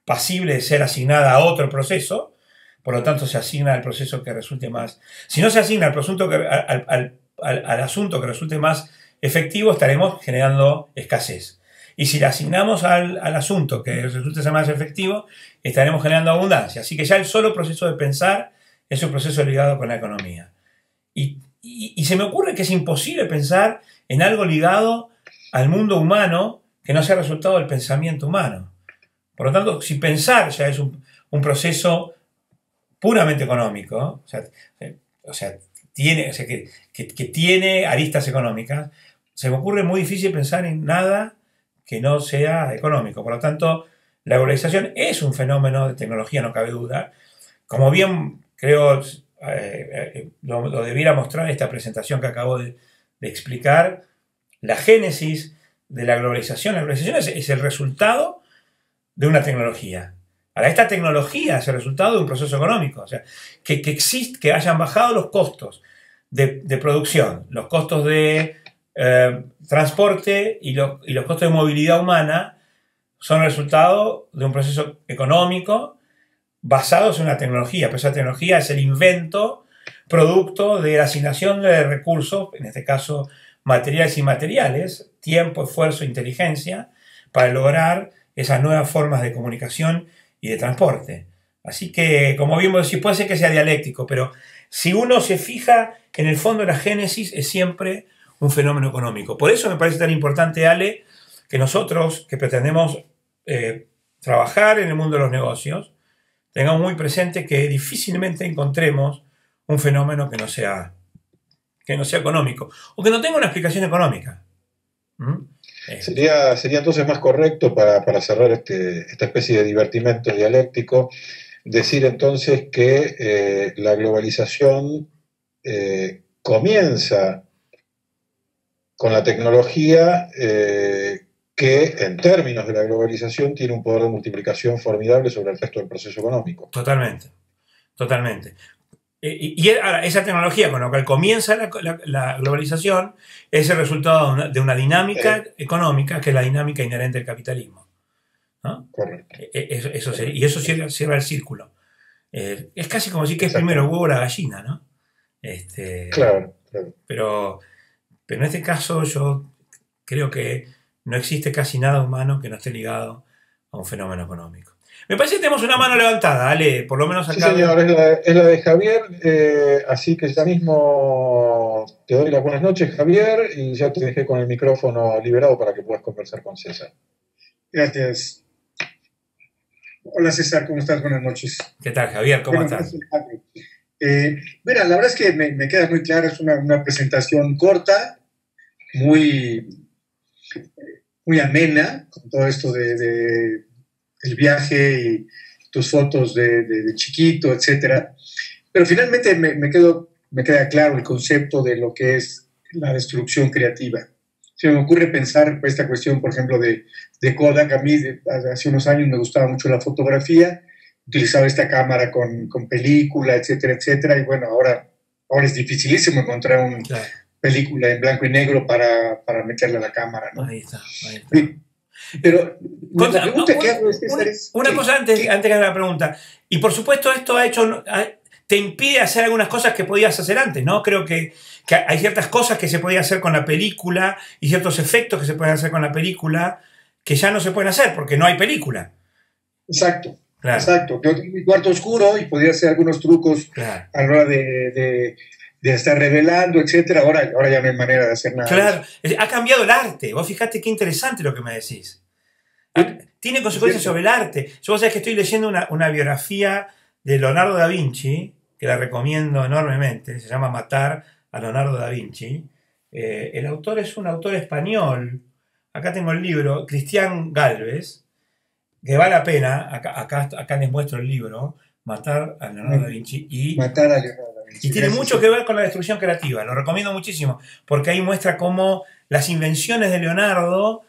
pasible de ser asignada a otro proceso, por lo tanto se asigna al proceso que resulte más. Si no se asigna al asunto que resulte más efectivo, estaremos generando escasez. Y si le asignamos al asunto que resulte ser más efectivo, estaremos generando abundancia. Así que ya el solo proceso de pensar es un proceso ligado con la economía. Y se me ocurre que es imposible pensar en algo ligado al mundo humano que no sea resultado del pensamiento humano. Por lo tanto, si pensar ya es un proceso puramente económico, que tiene aristas económicas, se me ocurre muy difícil pensar en nada que no sea económico. Por lo tanto, la globalización es un fenómeno de tecnología, no cabe duda. Como bien creo lo debiera mostrar esta presentación que acabo de explicar, la génesis de la globalización es el resultado de una tecnología. Ahora, esta tecnología es el resultado de un proceso económico, o sea, que hayan bajado los costos de producción, los costos de transporte y los costos de movilidad humana son el resultado de un proceso económico basados en una tecnología, pero esa tecnología es el invento producto de la asignación de recursos, en este caso materiales y inmateriales, tiempo, esfuerzo, inteligencia, para lograr esas nuevas formas de comunicación y de transporte. Así que, como bien vos decís, puede ser que sea dialéctico, pero si uno se fija en el fondo de la génesis, es siempre un fenómeno económico. Por eso me parece tan importante, Ale, que nosotros, que pretendemos trabajar en el mundo de los negocios, tengamos muy presente que difícilmente encontremos un fenómeno que no sea económico, o que no tenga una explicación económica. Sería entonces más correcto, para cerrar esta especie de divertimento dialéctico, decir entonces que la globalización comienza con la tecnología que en términos de la globalización tiene un poder de multiplicación formidable sobre el resto del proceso económico. Totalmente. Y ahora, esa tecnología con la cual comienza la globalización es el resultado de una dinámica económica que es la dinámica inherente al capitalismo, ¿no? Correcto. Y eso cierra el círculo. Es casi como decir que es primero el huevo o la gallina, ¿no? Claro. Pero en este caso yo creo que no existe casi nada humano que no esté ligado a un fenómeno económico. Me parece que tenemos una mano levantada, Ale, por lo menos acá. Sí, señor, es la de Javier, así que ya mismo te doy las buenas noches, Javier, y ya te dejé con el micrófono liberado para que puedas conversar con César. Gracias. Hola César, ¿cómo estás? Buenas noches. ¿Qué tal, Javier? ¿Cómo estás? Mira, la verdad es que me queda muy claro, es una presentación corta, muy amena, con todo esto de el viaje y tus fotos de chiquito, etcétera. Pero finalmente me queda claro el concepto de lo que es la destrucción creativa. Se me ocurre pensar esta cuestión, por ejemplo, de Kodak. A mí, hace unos años me gustaba mucho la fotografía, utilizaba esta cámara con película, etcétera, etcétera, y bueno, ahora es dificilísimo encontrar una película en blanco y negro para meterle a la cámara, ¿no? Ahí está. Sí. Pero la pregunta que hago es... Una cosa antes que haga la pregunta. Y por supuesto esto te impide hacer algunas cosas que podías hacer antes, ¿no? Creo que hay ciertas cosas que se podían hacer con la película y ciertos efectos que se pueden hacer con la película que ya no se pueden hacer porque no hay película. Exacto. Claro. Exacto. Yo tengo mi cuarto oscuro y podía hacer algunos trucos a la hora de estar revelando, etcétera. Ahora ya no hay manera de hacer nada. Claro. Ha cambiado el arte. Vos fijate qué interesante lo que me decís. Tiene consecuencias sobre el arte. Yo vos sabés que estoy leyendo una biografía de Leonardo da Vinci, que la recomiendo enormemente. Se llama Matar a Leonardo da Vinci. El autor es un autor español. Acá tengo el libro, Cristian Galvez, que vale la pena. Acá les muestro el libro, Matar a Leonardo da Vinci. Matar a Leonardo da Vinci. Y tiene mucho que ver con la destrucción creativa. Lo recomiendo muchísimo, porque ahí muestra cómo las invenciones de Leonardo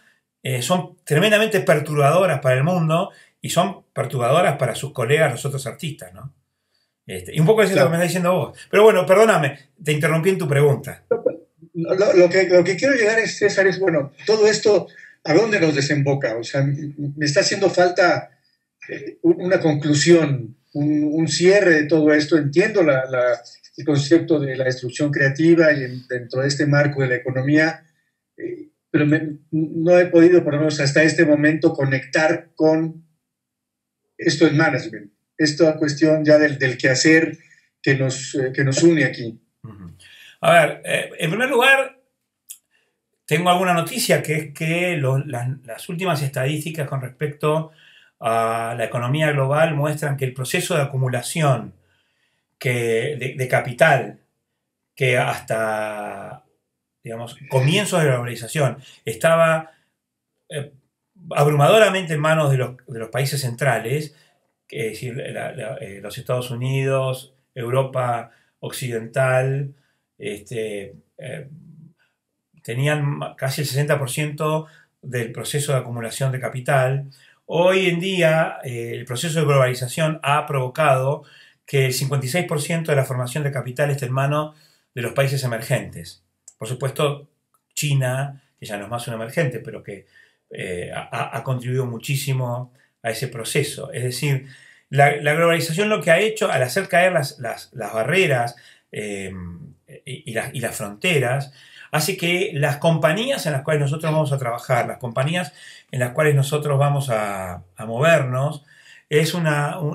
son tremendamente perturbadoras para el mundo y son perturbadoras para sus colegas, los otros artistas, ¿no? Y un poco eso es lo que me está diciendo vos. Pero bueno, perdóname, te interrumpí en tu pregunta. Lo que quiero llegar, César, es, bueno, todo esto, ¿a dónde nos desemboca? O sea, me está haciendo falta una conclusión un cierre de todo esto. Entiendo el concepto de la destrucción creativa y dentro de este marco de la economía, pero no he podido, por lo menos hasta este momento, conectar con esto del management, esta cuestión ya del quehacer que nos une aquí. A ver, en primer lugar, tengo alguna noticia, que es que las últimas estadísticas con respecto a la economía global muestran que el proceso de acumulación de capital, que hasta, digamos, comienzos de la globalización estaba abrumadoramente en manos de los países centrales, es decir, los Estados Unidos, Europa Occidental, tenían casi el 60% del proceso de acumulación de capital. Hoy en día, el proceso de globalización ha provocado que el 56% de la formación de capital esté en manos de los países emergentes. Por supuesto, China, que ya no es más un emergente, pero que ha contribuido muchísimo a ese proceso. Es decir, la globalización lo que ha hecho, al hacer caer las barreras y las fronteras, hace que las compañías en las cuales nosotros vamos a trabajar, las compañías en las cuales nosotros vamos a movernos,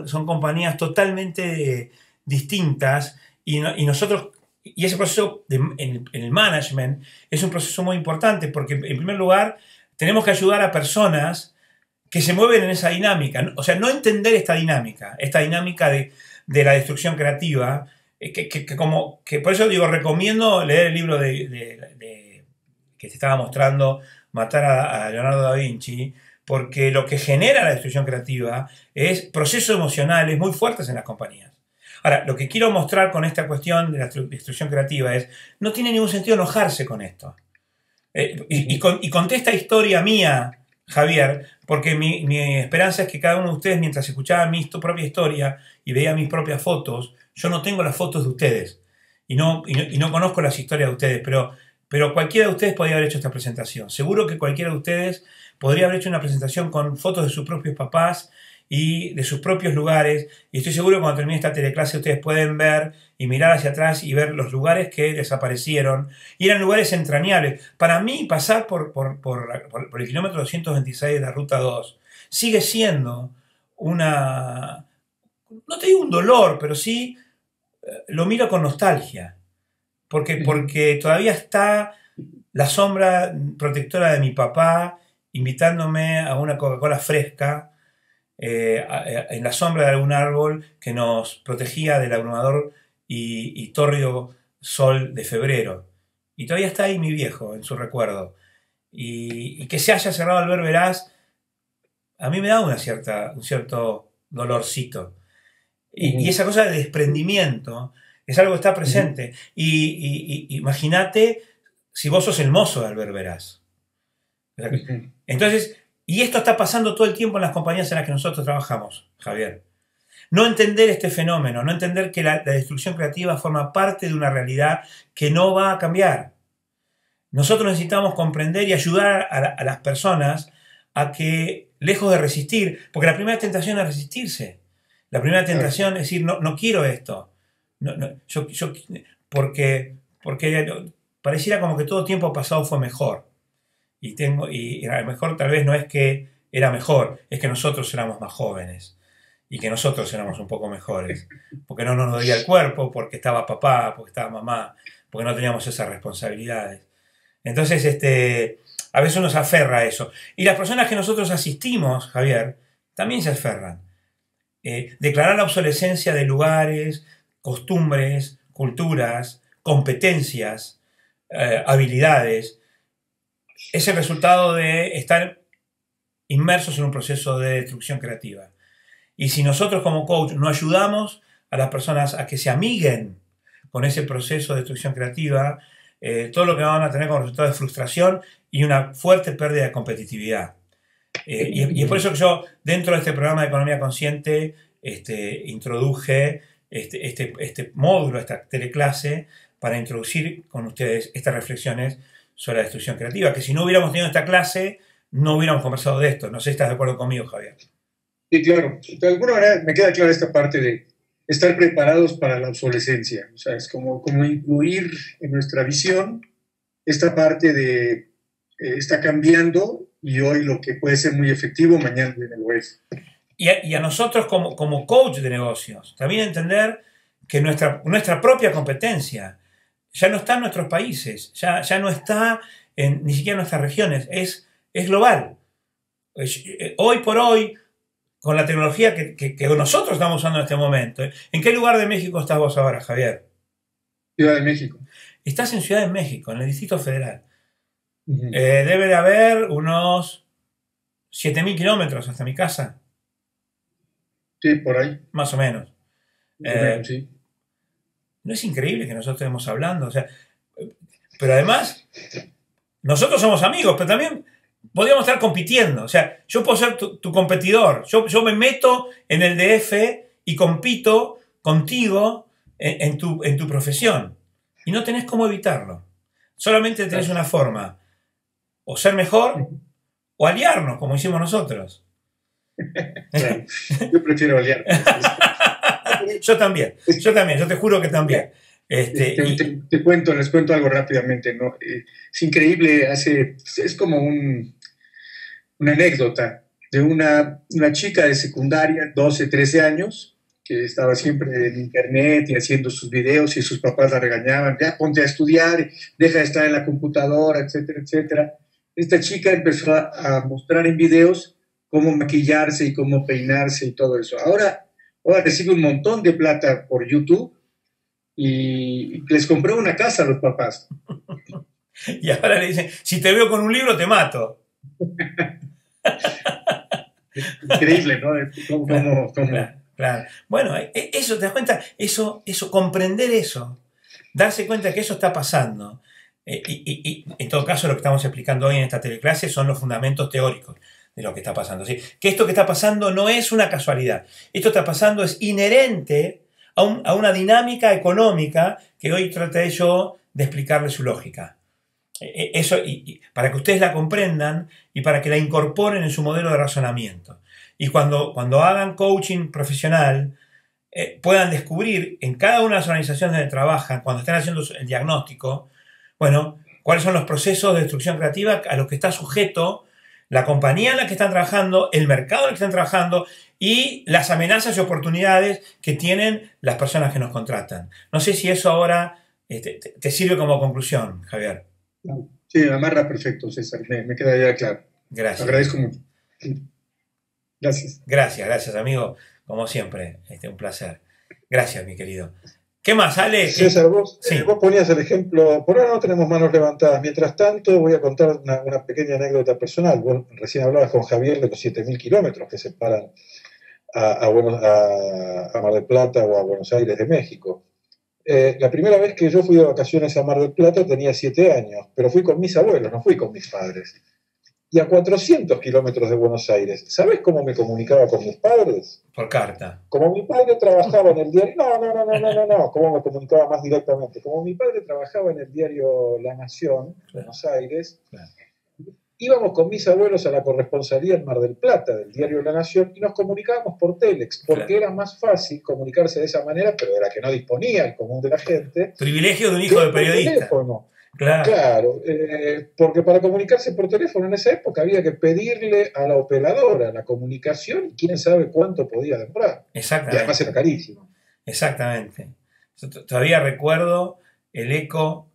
son compañías totalmente distintas y nosotros, y ese proceso en el management es un proceso muy importante porque, en primer lugar, tenemos que ayudar a personas que se mueven en esa dinámica. O sea, no entender esta dinámica de la destrucción creativa, que por eso digo, recomiendo leer el libro que te estaba mostrando, Matar a Leonardo da Vinci, porque lo que genera la destrucción creativa es procesos emocionales muy fuertes en las compañías. Ahora, lo que quiero mostrar con esta cuestión de la destrucción creativa es, no tiene ningún sentido enojarse con esto. Y conté esta historia mía, Javier, porque mi esperanza es que cada uno de ustedes, mientras escuchaba mi propia historia y veía mis propias fotos, yo no tengo las fotos de ustedes y no conozco las historias de ustedes, pero cualquiera de ustedes podría haber hecho esta presentación. Seguro que cualquiera de ustedes podría haber hecho una presentación con fotos de sus propios papás y de sus propios lugares, y estoy seguro que cuando termine esta teleclase ustedes pueden ver y mirar hacia atrás y ver los lugares que desaparecieron, y eran lugares entrañables. Para mí, pasar por el kilómetro 226 de la Ruta 2 sigue siendo no te digo un dolor, pero sí lo miro con nostalgia, porque todavía está la sombra protectora de mi papá invitándome a una Coca-Cola fresca en la sombra de algún árbol que nos protegía del abrumador y tórrido sol de febrero. Y todavía está ahí mi viejo, en su recuerdo. Y que se haya cerrado Albert Veraz, a mí me da un cierto dolorcito. Y esa cosa de desprendimiento es algo que está presente. Y imagínate si vos sos el mozo de Albert Veraz. Entonces, y esto está pasando todo el tiempo en las compañías en las que nosotros trabajamos, Javier. No entender este fenómeno, no entender que la destrucción creativa forma parte de una realidad que no va a cambiar. Nosotros necesitamos comprender y ayudar a las personas a que, lejos de resistir, porque la primera tentación es resistirse. La primera tentación es decir, no quiero esto. Porque pareciera como que todo tiempo pasado fue mejor. Y a lo mejor tal vez no es que era mejor, es que nosotros éramos más jóvenes y que nosotros éramos un poco mejores, porque no nos dolía el cuerpo, porque estaba papá, porque estaba mamá, porque no teníamos esas responsabilidades. Entonces, a veces uno se aferra a eso. Y las personas que nosotros asistimos, Javier, también se aferran. Declarar la obsolescencia de lugares, costumbres, culturas, competencias, habilidades, es el resultado de estar inmersos en un proceso de destrucción creativa. Y si nosotros como coach no ayudamos a las personas a que se amiguen con ese proceso de destrucción creativa, todo lo que van a tener como resultado es frustración y una fuerte pérdida de competitividad. Y es por eso que yo, dentro de este programa de Economía Consciente, introduje este módulo, esta teleclase, para introducir con ustedes estas reflexiones sobre la destrucción creativa, que si no hubiéramos tenido esta clase, no hubiéramos conversado de esto. No sé si estás de acuerdo conmigo, Javier. Sí, claro. De alguna manera me queda clara esta parte de estar preparados para la obsolescencia. O sea, es como incluir en nuestra visión esta parte de está cambiando y hoy lo que puede ser muy efectivo, mañana no lo es. Y a nosotros como coach de negocios, también entender que nuestra propia competencia ya no está en nuestros países, ya no está ni siquiera en nuestras regiones, es global. Hoy por hoy, con la tecnología que nosotros estamos usando en este momento, ¿en qué lugar de México estás vos ahora, Javier? Ciudad de México. Estás en Ciudad de México, en el Distrito Federal. Uh-huh. Debe de haber unos 7.000 kilómetros hasta mi casa. Sí, por ahí. Más o menos. Sí. ¿No es increíble que nosotros estemos hablando? O sea, pero además, nosotros somos amigos, pero también podríamos estar compitiendo. O sea, yo puedo ser tu competidor. Yo me meto en el DF y compito contigo en tu profesión. Y no tenés cómo evitarlo. Solamente tenés una forma. O ser mejor o aliarnos, como hicimos nosotros. Claro. Yo prefiero aliarnos. Yo también, yo te juro que también. Les cuento algo rápidamente, ¿no? Es increíble, es como una anécdota de una chica de secundaria, 12, 13 años, que estaba siempre en internet y haciendo sus videos y sus papás la regañaban, ya ponte a estudiar, deja de estar en la computadora, etcétera, etcétera. Esta chica empezó a mostrar en videos cómo maquillarse y cómo peinarse y todo eso. Ahora recibe un montón de plata por YouTube y les compró una casa a los papás. Y ahora le dicen, si te veo con un libro te mato. Increíble, ¿no? Claro. Bueno, eso, ¿te das cuenta? Eso, comprender eso, darse cuenta que eso está pasando. Y en todo caso lo que estamos explicando hoy en esta teleclase son los fundamentos teóricos de lo que está pasando. ¿Sí? Que esto que está pasando no es una casualidad. Esto está pasando es inherente a una dinámica económica que hoy traté yo de explicarle su lógica. Eso, para que ustedes la comprendan y para que la incorporen en su modelo de razonamiento. Y cuando hagan coaching profesional, puedan descubrir en cada una de las organizaciones donde trabajan, cuando estén haciendo el diagnóstico, bueno, cuáles son los procesos de destrucción creativa a los que está sujeto la compañía en la que están trabajando, el mercado en el que están trabajando y las amenazas y oportunidades que tienen las personas que nos contratan. No sé si eso ahora te sirve como conclusión, Javier. Sí, amarra perfecto, César. Me queda ya claro. Gracias. Te agradezco mucho. Gracias. Gracias, amigo. Como siempre, un placer. Gracias, mi querido. ¿Qué más, Ale? César, vos sí. Vos ponías el ejemplo, por ahora no tenemos manos levantadas. Mientras tanto, voy a contar una pequeña anécdota personal. Vos recién hablabas con Javier de los 7.000 kilómetros que separan a Mar del Plata o a Buenos Aires de México. La primera vez que yo fui de vacaciones a Mar del Plata tenía 7 años, pero fui con mis abuelos, no fui con mis padres. Y a 400 kilómetros de Buenos Aires, ¿sabes cómo me comunicaba con mis padres? Por carta. Como mi padre trabajaba en el diario... No, ¿cómo me comunicaba más directamente? Como mi padre trabajaba en el diario La Nación, Buenos Aires, íbamos con mis abuelos a la corresponsalía en Mar del Plata del diario La Nación y nos comunicábamos por Telex, porque era más fácil comunicarse de esa manera, pero era que no disponía el común de la gente. Privilegio de un hijo de periodista. Teléfono. Claro, porque para comunicarse por teléfono en esa época había que pedirle a la operadora la comunicación y quién sabe cuánto podía demorar. Exactamente. Y además era carísimo. Exactamente. Todavía recuerdo el eco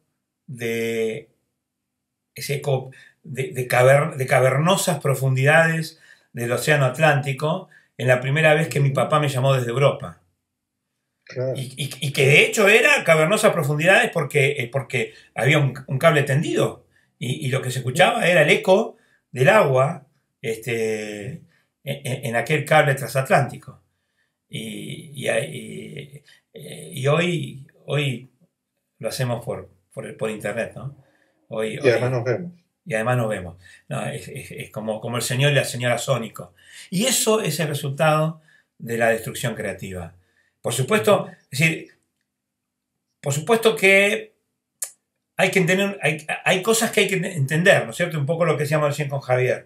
de ese eco de cavernosas profundidades del Océano Atlántico en la primera vez que mi papá me llamó desde Europa. Claro. Y que de hecho era cavernosas profundidades porque había un cable tendido y lo que se escuchaba era el eco del agua en aquel cable transatlántico. Y hoy lo hacemos por internet, ¿no? Y además nos vemos. Y además nos vemos. No, es como el señor y la señora Sónico. Y eso es el resultado de la destrucción creativa. Por supuesto, es decir, por supuesto que hay que entender, hay cosas que hay que entender, ¿no es cierto? Un poco lo que decíamos recién con Javier.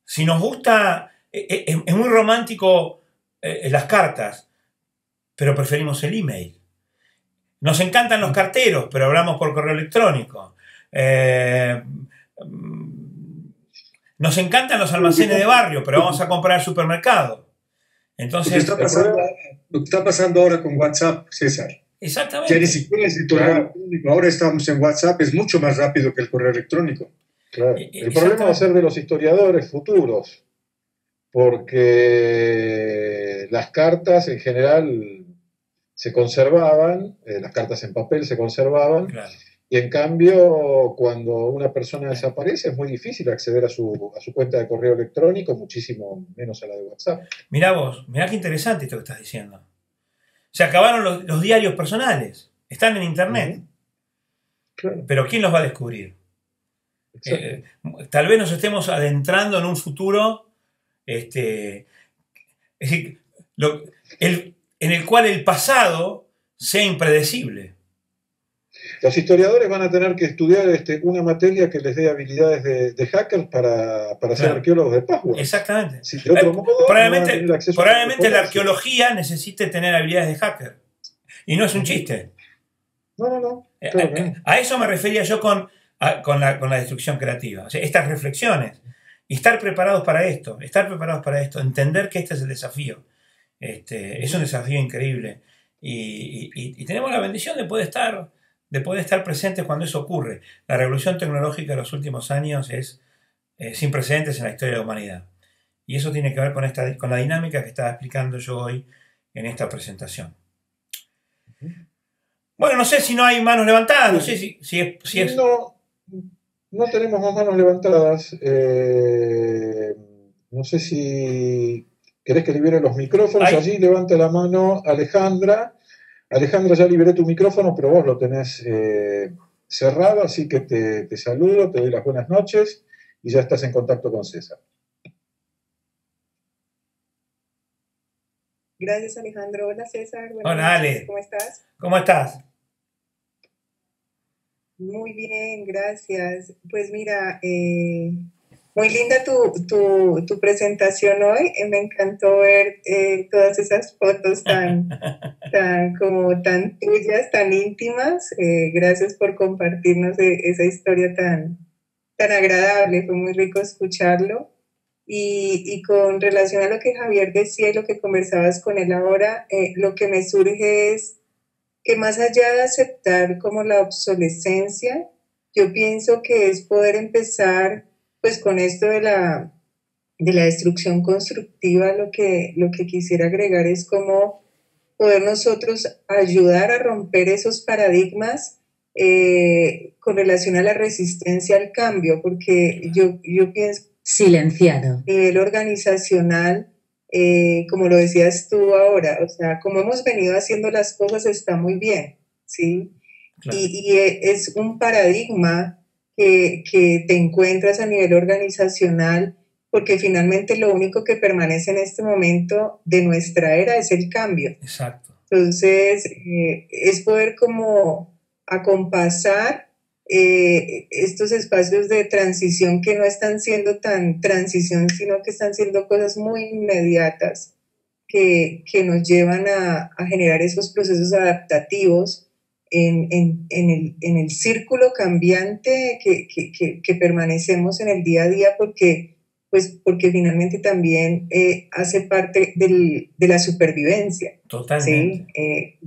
Si nos gusta es muy romántico las cartas, pero preferimos el email. Nos encantan los carteros, pero hablamos por correo electrónico. Nos encantan los almacenes de barrio, pero vamos a comprar al supermercado. Entonces, lo que está pasando ahora con WhatsApp, César. Exactamente. Ya ni siquiera es el correo electrónico. Ahora estamos en WhatsApp, es mucho más rápido que el correo electrónico. Claro. El problema va a ser de los historiadores futuros, porque las cartas en general se conservaban, las cartas en papel se conservaban, claro. Y en cambio, cuando una persona desaparece, es muy difícil acceder a su cuenta de correo electrónico, muchísimo menos a la de WhatsApp. Mirá vos, mirá qué interesante esto que estás diciendo. Se acabaron los diarios personales, están en internet. Claro. Pero ¿quién los va a descubrir? Tal vez nos estemos adentrando en un futuro es decir, en el cual el pasado sea impredecible. Los historiadores van a tener que estudiar una materia que les dé habilidades de hackers para ser arqueólogos de password. Exactamente. Si de otro modo, probablemente la arqueología necesite tener habilidades de hacker. Y no es un chiste. No. Claro, a eso me refería yo con la destrucción creativa. O sea, estas reflexiones. Y estar preparados para esto. Entender que este es el desafío. Es un desafío increíble. Y tenemos la bendición de poder estar presentes cuando eso ocurre. La revolución tecnológica de los últimos años es sin precedentes en la historia de la humanidad. Y eso tiene que ver con la dinámica que estaba explicando yo hoy en esta presentación. Bueno, no sé si no hay manos levantadas, no sé si es... No tenemos más manos levantadas. No sé si querés que libere los micrófonos. Allí levanta la mano Alejandra. Alejandra, ya liberé tu micrófono, pero vos lo tenés cerrado, así que te saludo, te doy las buenas noches y ya estás en contacto con César. Gracias, Alejandro. Hola, César. Hola, Ale. ¿Cómo estás? ¿Cómo estás? Muy bien, gracias. Pues mira, muy linda tu presentación hoy. Me encantó ver todas esas fotos tan tuyas, tan íntimas. Gracias por compartirnos esa historia tan agradable. Fue muy rico escucharlo. Y con relación a lo que Javier decía y lo que conversabas con él ahora, lo que me surge es que más allá de aceptar como la obsolescencia, yo pienso que es poder empezar pues con esto de la destrucción constructiva. Lo que quisiera agregar es cómo poder nosotros ayudar a romper esos paradigmas con relación a la resistencia al cambio, porque yo pienso silenciado. A nivel organizacional, como lo decías tú ahora, o sea, como hemos venido haciendo las cosas está muy bien, ¿sí? Claro. Y es un paradigma que te encuentras a nivel organizacional, porque finalmente lo único que permanece en este momento de nuestra era es el cambio. Exacto. Entonces, es poder como acompasar estos espacios de transición que no están siendo tan transición, sino que están siendo cosas muy inmediatas que nos llevan a generar esos procesos adaptativos en el círculo cambiante que permanecemos en el día a día, porque finalmente también hace parte de la supervivencia. Totalmente.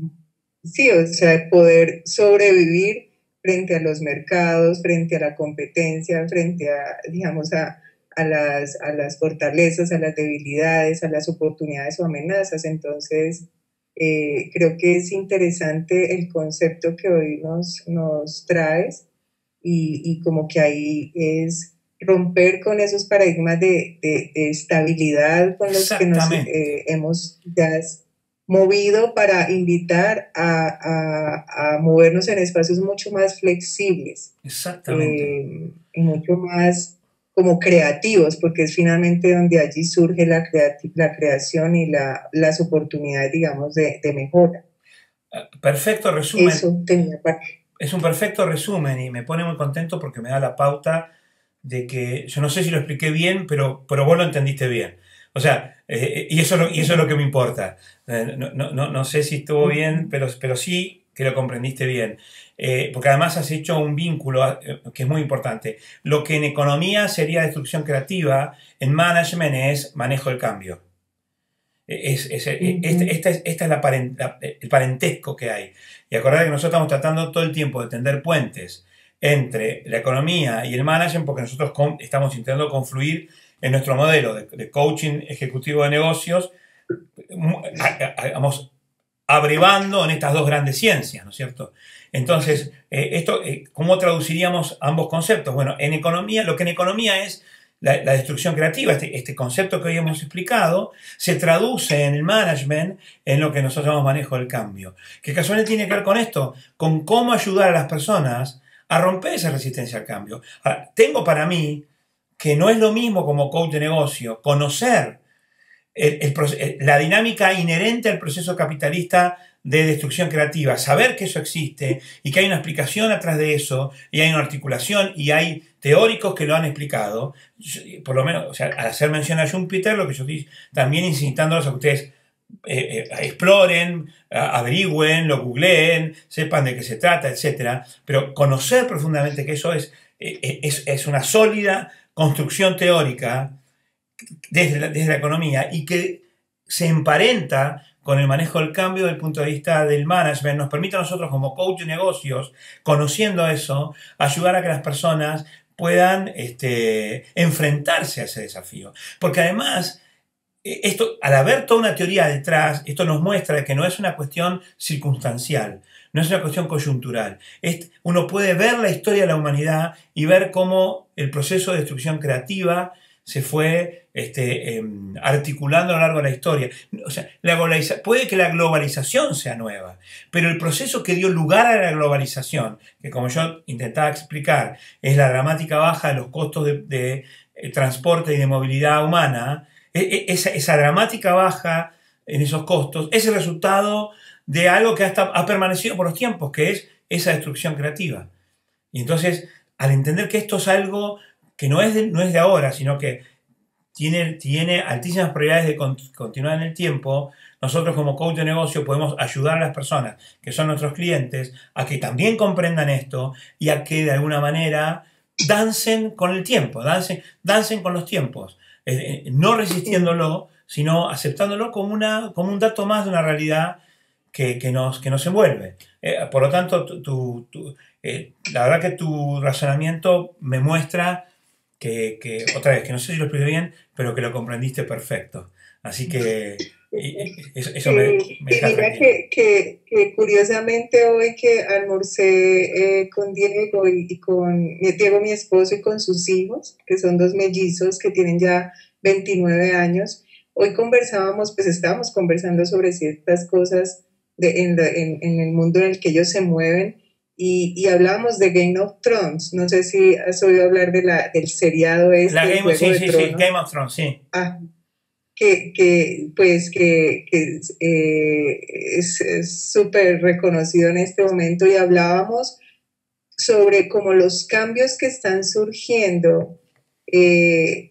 Sí, o sea, poder sobrevivir frente a los mercados, frente a la competencia, frente a, digamos, a las fortalezas, a las debilidades, a las oportunidades o amenazas. Entonces, creo que es interesante el concepto que hoy nos traes y como que ahí es romper con esos paradigmas de estabilidad con los que nos hemos ya movido para invitar a movernos en espacios mucho más flexibles. Exactamente. Y mucho más como creativos, porque es finalmente donde allí surge la creación y las oportunidades, digamos, de mejora. Perfecto resumen. Eso tenía parte. Es un perfecto resumen y me pone muy contento porque me da la pauta de que, yo no sé si lo expliqué bien, pero vos lo entendiste bien. O sea, y eso es lo que me importa. No sé si estuvo bien, pero sí que lo comprendiste bien. Porque además has hecho un vínculo que es muy importante. Lo que en economía sería destrucción creativa, en management es manejo del cambio. Esta es el parentesco que hay. Y acordad que nosotros estamos tratando todo el tiempo de tender puentes entre la economía y el management porque nosotros estamos intentando confluir en nuestro modelo de coaching ejecutivo de negocios, vamos abrevando en estas dos grandes ciencias, ¿no es cierto? Entonces, ¿cómo traduciríamos ambos conceptos? Bueno, en economía, lo que en economía es la destrucción creativa, este concepto que hoy hemos explicado, se traduce en el management en lo que nosotros llamamos manejo del cambio. Que casualmente tiene que ver con esto, con cómo ayudar a las personas a romper esa resistencia al cambio. Ahora, tengo para mí que no es lo mismo como coach de negocio conocer la dinámica inherente al proceso capitalista de destrucción creativa, saber que eso existe y que hay una explicación atrás de eso y hay una articulación y hay teóricos que lo han explicado, por lo menos, o sea, al hacer mención a Schumpeter, lo que yo estoy también incitándolos a que ustedes exploren, averigüen, lo googleen, sepan de qué se trata, etc. Pero conocer profundamente que eso es una sólida construcción teórica desde la economía y que se emparenta con el manejo del cambio desde el punto de vista del management, nos permite a nosotros como coach de negocios, conociendo eso, ayudar a que las personas puedan enfrentarse a ese desafío. Porque además, esto, al haber toda una teoría detrás, esto nos muestra que no es una cuestión circunstancial, no es una cuestión coyuntural. Uno puede ver la historia de la humanidad y ver cómo el proceso de destrucción creativa se fue articulando a lo largo de la historia. O sea, puede que la globalización sea nueva, pero el proceso que dio lugar a la globalización, que como yo intentaba explicar, es la dramática baja de los costos de transporte y de movilidad humana, esa dramática baja en esos costos es el resultado de algo que ha permanecido por los tiempos, que es esa destrucción creativa. Y entonces, al entender que esto es algo que no es de ahora, sino que tiene altísimas probabilidades de continuar en el tiempo, nosotros como coach de negocio podemos ayudar a las personas que son nuestros clientes a que también comprendan esto y a que de alguna manera dancen con el tiempo, dancen con los tiempos, no resistiéndolo, sino aceptándolo como un dato más de una realidad que nos envuelve. Por lo tanto, la verdad que tu razonamiento me muestra que otra vez, que no sé si lo expliqué bien, pero que lo comprendiste perfecto. Así que eso me deja mira tranquilo. que curiosamente hoy que almorcé con Diego y con Diego, mi esposo, y con sus hijos, que son dos mellizos que tienen ya 29 años, hoy estábamos conversando sobre ciertas cosas en el mundo en el que ellos se mueven. Y hablábamos de Game of Thrones. No sé si has oído hablar del seriado sí, Game of Thrones, sí. Es súper reconocido en este momento. Y hablábamos sobre como los cambios que están surgiendo,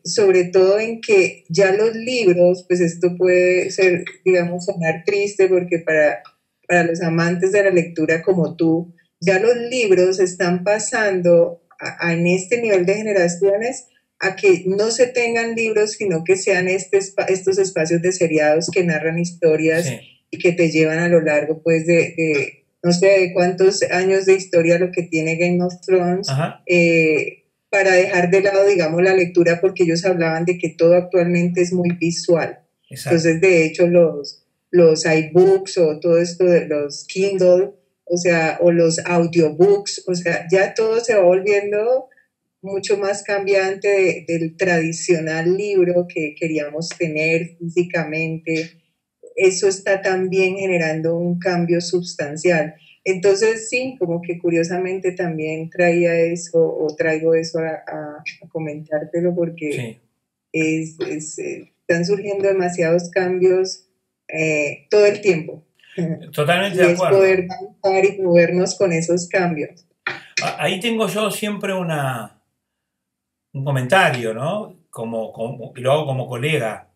sobre todo en que ya los libros, pues esto puede ser, digamos, sonar triste porque para los amantes de la lectura como tú, ya los libros están pasando en este nivel de generaciones a que no se tengan libros, sino que sean estos espacios de seriados que narran historias, sí, y que te llevan a lo largo pues de no sé de cuántos años de historia lo que tiene Game of Thrones, para dejar de lado, digamos, la lectura, porque ellos hablaban de que todo actualmente es muy visual. Exacto. Entonces, de hecho, los iBooks o todo esto de los Kindle, o sea, o los audiobooks, o sea, ya todo se va volviendo mucho más cambiante del tradicional libro que queríamos tener físicamente. Eso está también generando un cambio sustancial. Entonces, sí, como que curiosamente también traigo eso a comentártelo porque sí, están surgiendo demasiados cambios todo el tiempo. Totalmente de acuerdo. Es poder danzar y movernos con esos cambios. Ahí tengo yo siempre un comentario, ¿no? Y lo hago como colega.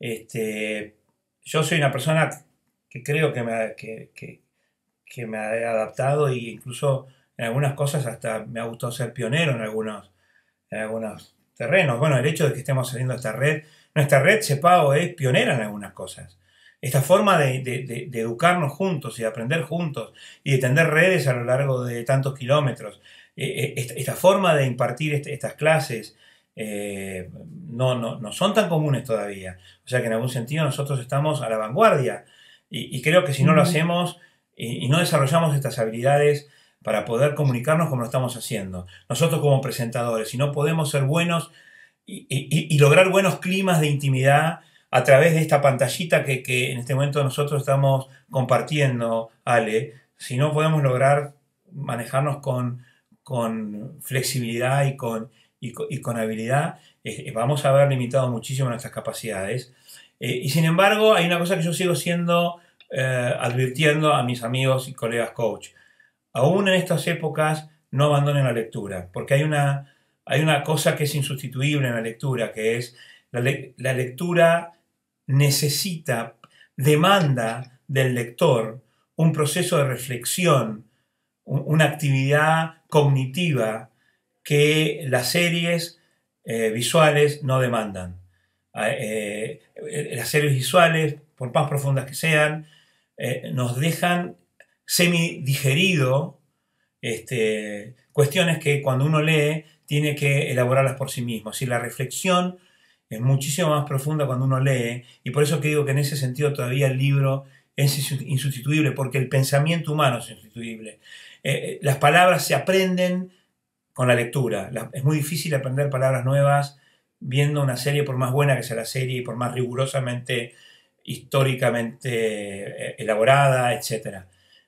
Yo soy una persona que creo que me ha adaptado, e incluso en algunas cosas hasta me ha gustado ser pionero en algunos terrenos. Bueno, el hecho de que estemos haciendo nuestra red CEPAO es pionera en algunas cosas. Esta forma de educarnos juntos y de aprender juntos y de tender redes a lo largo de tantos kilómetros, esta forma de impartir estas clases no son tan comunes todavía. O sea que en algún sentido nosotros estamos a la vanguardia y creo que si no lo hacemos y no desarrollamos estas habilidades para poder comunicarnos como lo estamos haciendo, nosotros como presentadores, si no podemos ser buenos y lograr buenos climas de intimidad a través de esta pantallita que en este momento nosotros estamos compartiendo, Ale, si no podemos lograr manejarnos con flexibilidad y con habilidad, vamos a haber limitado muchísimo nuestras capacidades. Y sin embargo, hay una cosa que yo sigo advirtiendo a mis amigos y colegas coach. Aún en estas épocas, no abandonen la lectura, porque hay una cosa que es insustituible en la lectura, que es la lectura demanda del lector un proceso de reflexión, una actividad cognitiva que las series visuales no demandan. Las series visuales, por más profundas que sean, nos dejan semi-digerido cuestiones que cuando uno lee tiene que elaborarlas por sí mismo. Si la reflexión es muchísimo más profunda cuando uno lee, y por eso que digo que en ese sentido todavía el libro es insustituible, porque el pensamiento humano es insustituible. Las palabras se aprenden con la lectura. Es muy difícil aprender palabras nuevas viendo una serie, por más buena que sea la serie y por más rigurosamente, históricamente elaborada, etc.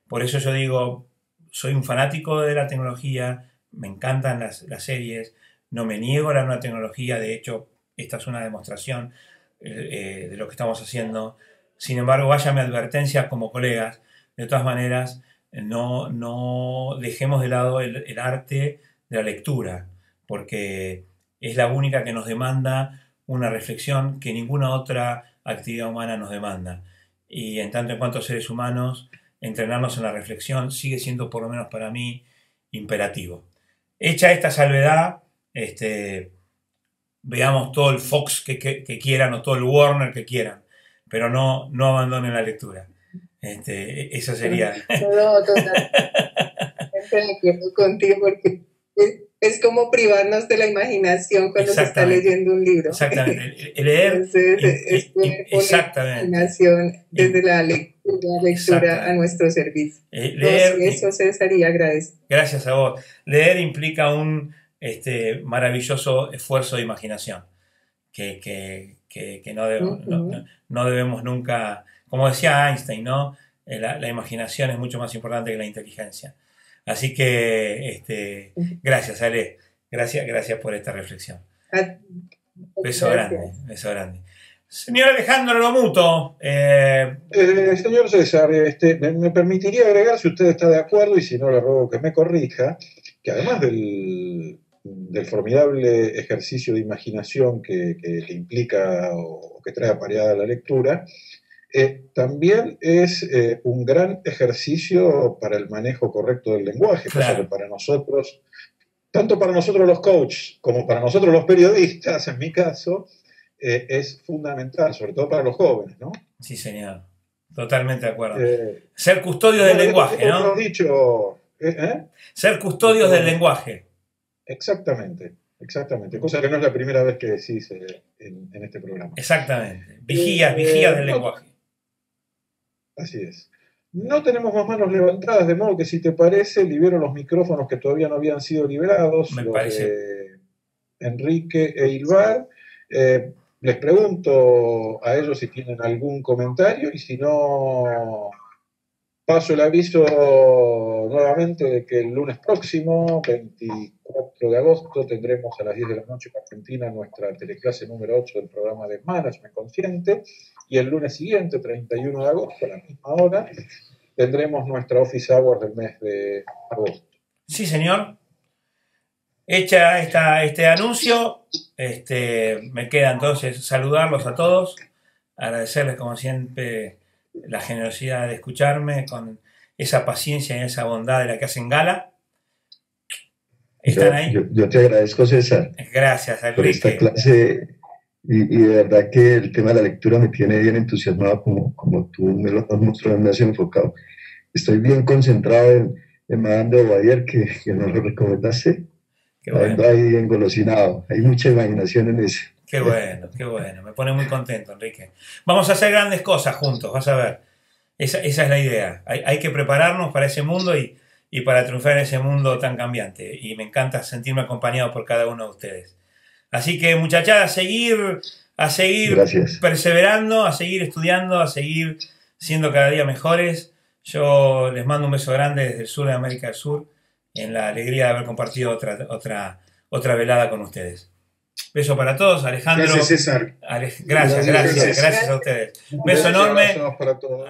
Por eso yo digo, soy un fanático de la tecnología, me encantan las series, no me niego a la nueva tecnología, de hecho, esta es una demostración de lo que estamos haciendo. Sin embargo, vaya mi advertencia como colegas, de todas maneras, no dejemos de lado el arte de la lectura, porque es la única que nos demanda una reflexión que ninguna otra actividad humana nos demanda. Y en tanto en cuanto seres humanos, entrenarnos en la reflexión sigue siendo, por lo menos para mí, imperativo. Hecha esta salvedad, veamos todo el Fox que quieran o todo el Warner que quieran, pero no abandonen la lectura. Eso sería. No, totalmente de acuerdo contigo, porque es como privarnos de la imaginación cuando se está leyendo un libro. Exactamente. Leer. Entonces, es poner la imaginación desde la lectura a nuestro servicio. Leer, eso César, y agradezco. Gracias a vos. Leer implica un maravilloso esfuerzo de imaginación que no debemos nunca, como decía Einstein, ¿no? La imaginación es mucho más importante que la inteligencia. Así que gracias, Ale, gracias por esta reflexión. Beso grande. Señor Alejandro Lomuto. Señor César, me permitiría agregar, si usted está de acuerdo, y si no le ruego que me corrija, que además del formidable ejercicio de imaginación que implica o que trae apareada la lectura, también es un gran ejercicio para el manejo correcto del lenguaje, claro. Cosa que para nosotros, tanto para nosotros los coaches como para nosotros los periodistas, en mi caso, es fundamental, sobre todo para los jóvenes, ¿no? Sí, señor. Totalmente de acuerdo. Ser custodios del lenguaje, ¿no? Dicho, Ser custodios del lenguaje. Exactamente. Cosa que no es la primera vez que decís en este programa. Exactamente. Vigías del lenguaje. Así es. No tenemos más manos levantadas, de modo que si te parece, libero los micrófonos que todavía no habían sido liberados. Me parece. De Enrique e Ilvar. Les pregunto a ellos si tienen algún comentario y si no, paso el aviso nuevamente de que el lunes próximo, 24 de agosto, tendremos a las 10 de la noche en Argentina nuestra teleclase número 8 del programa de Management Consciente, y el lunes siguiente, 31 de agosto, a la misma hora, tendremos nuestra Office Hour del mes de agosto. Sí, señor. Hecha este anuncio, me queda entonces saludarlos a todos, agradecerles como siempre la generosidad de escucharme, con esa paciencia y esa bondad de la que hacen gala. ¿Están ahí? Yo te agradezco, César. Gracias, Enrique. Por esta clase, y de verdad que el tema de la lectura me tiene bien entusiasmado, como tú me lo has mostrado, me has enfocado. Estoy bien concentrado en Madame de Bobadilla, que nos lo recomendaste. Qué bueno. Ahí engolosinado. Hay mucha imaginación en eso. Qué bueno, qué bueno. Me pone muy contento, Enrique. Vamos a hacer grandes cosas juntos, vas a ver. Esa es la idea. Hay que prepararnos para ese mundo y para triunfar en ese mundo tan cambiante. Y me encanta sentirme acompañado por cada uno de ustedes. Así que, muchachada, a seguir Gracias. Perseverando, a seguir estudiando, a seguir siendo cada día mejores. Yo les mando un beso grande desde el sur de América del Sur, en la alegría de haber compartido otra velada con ustedes. Beso para todos, Alejandro. Gracias, César. Gracias a ustedes. Beso enorme. Para todos.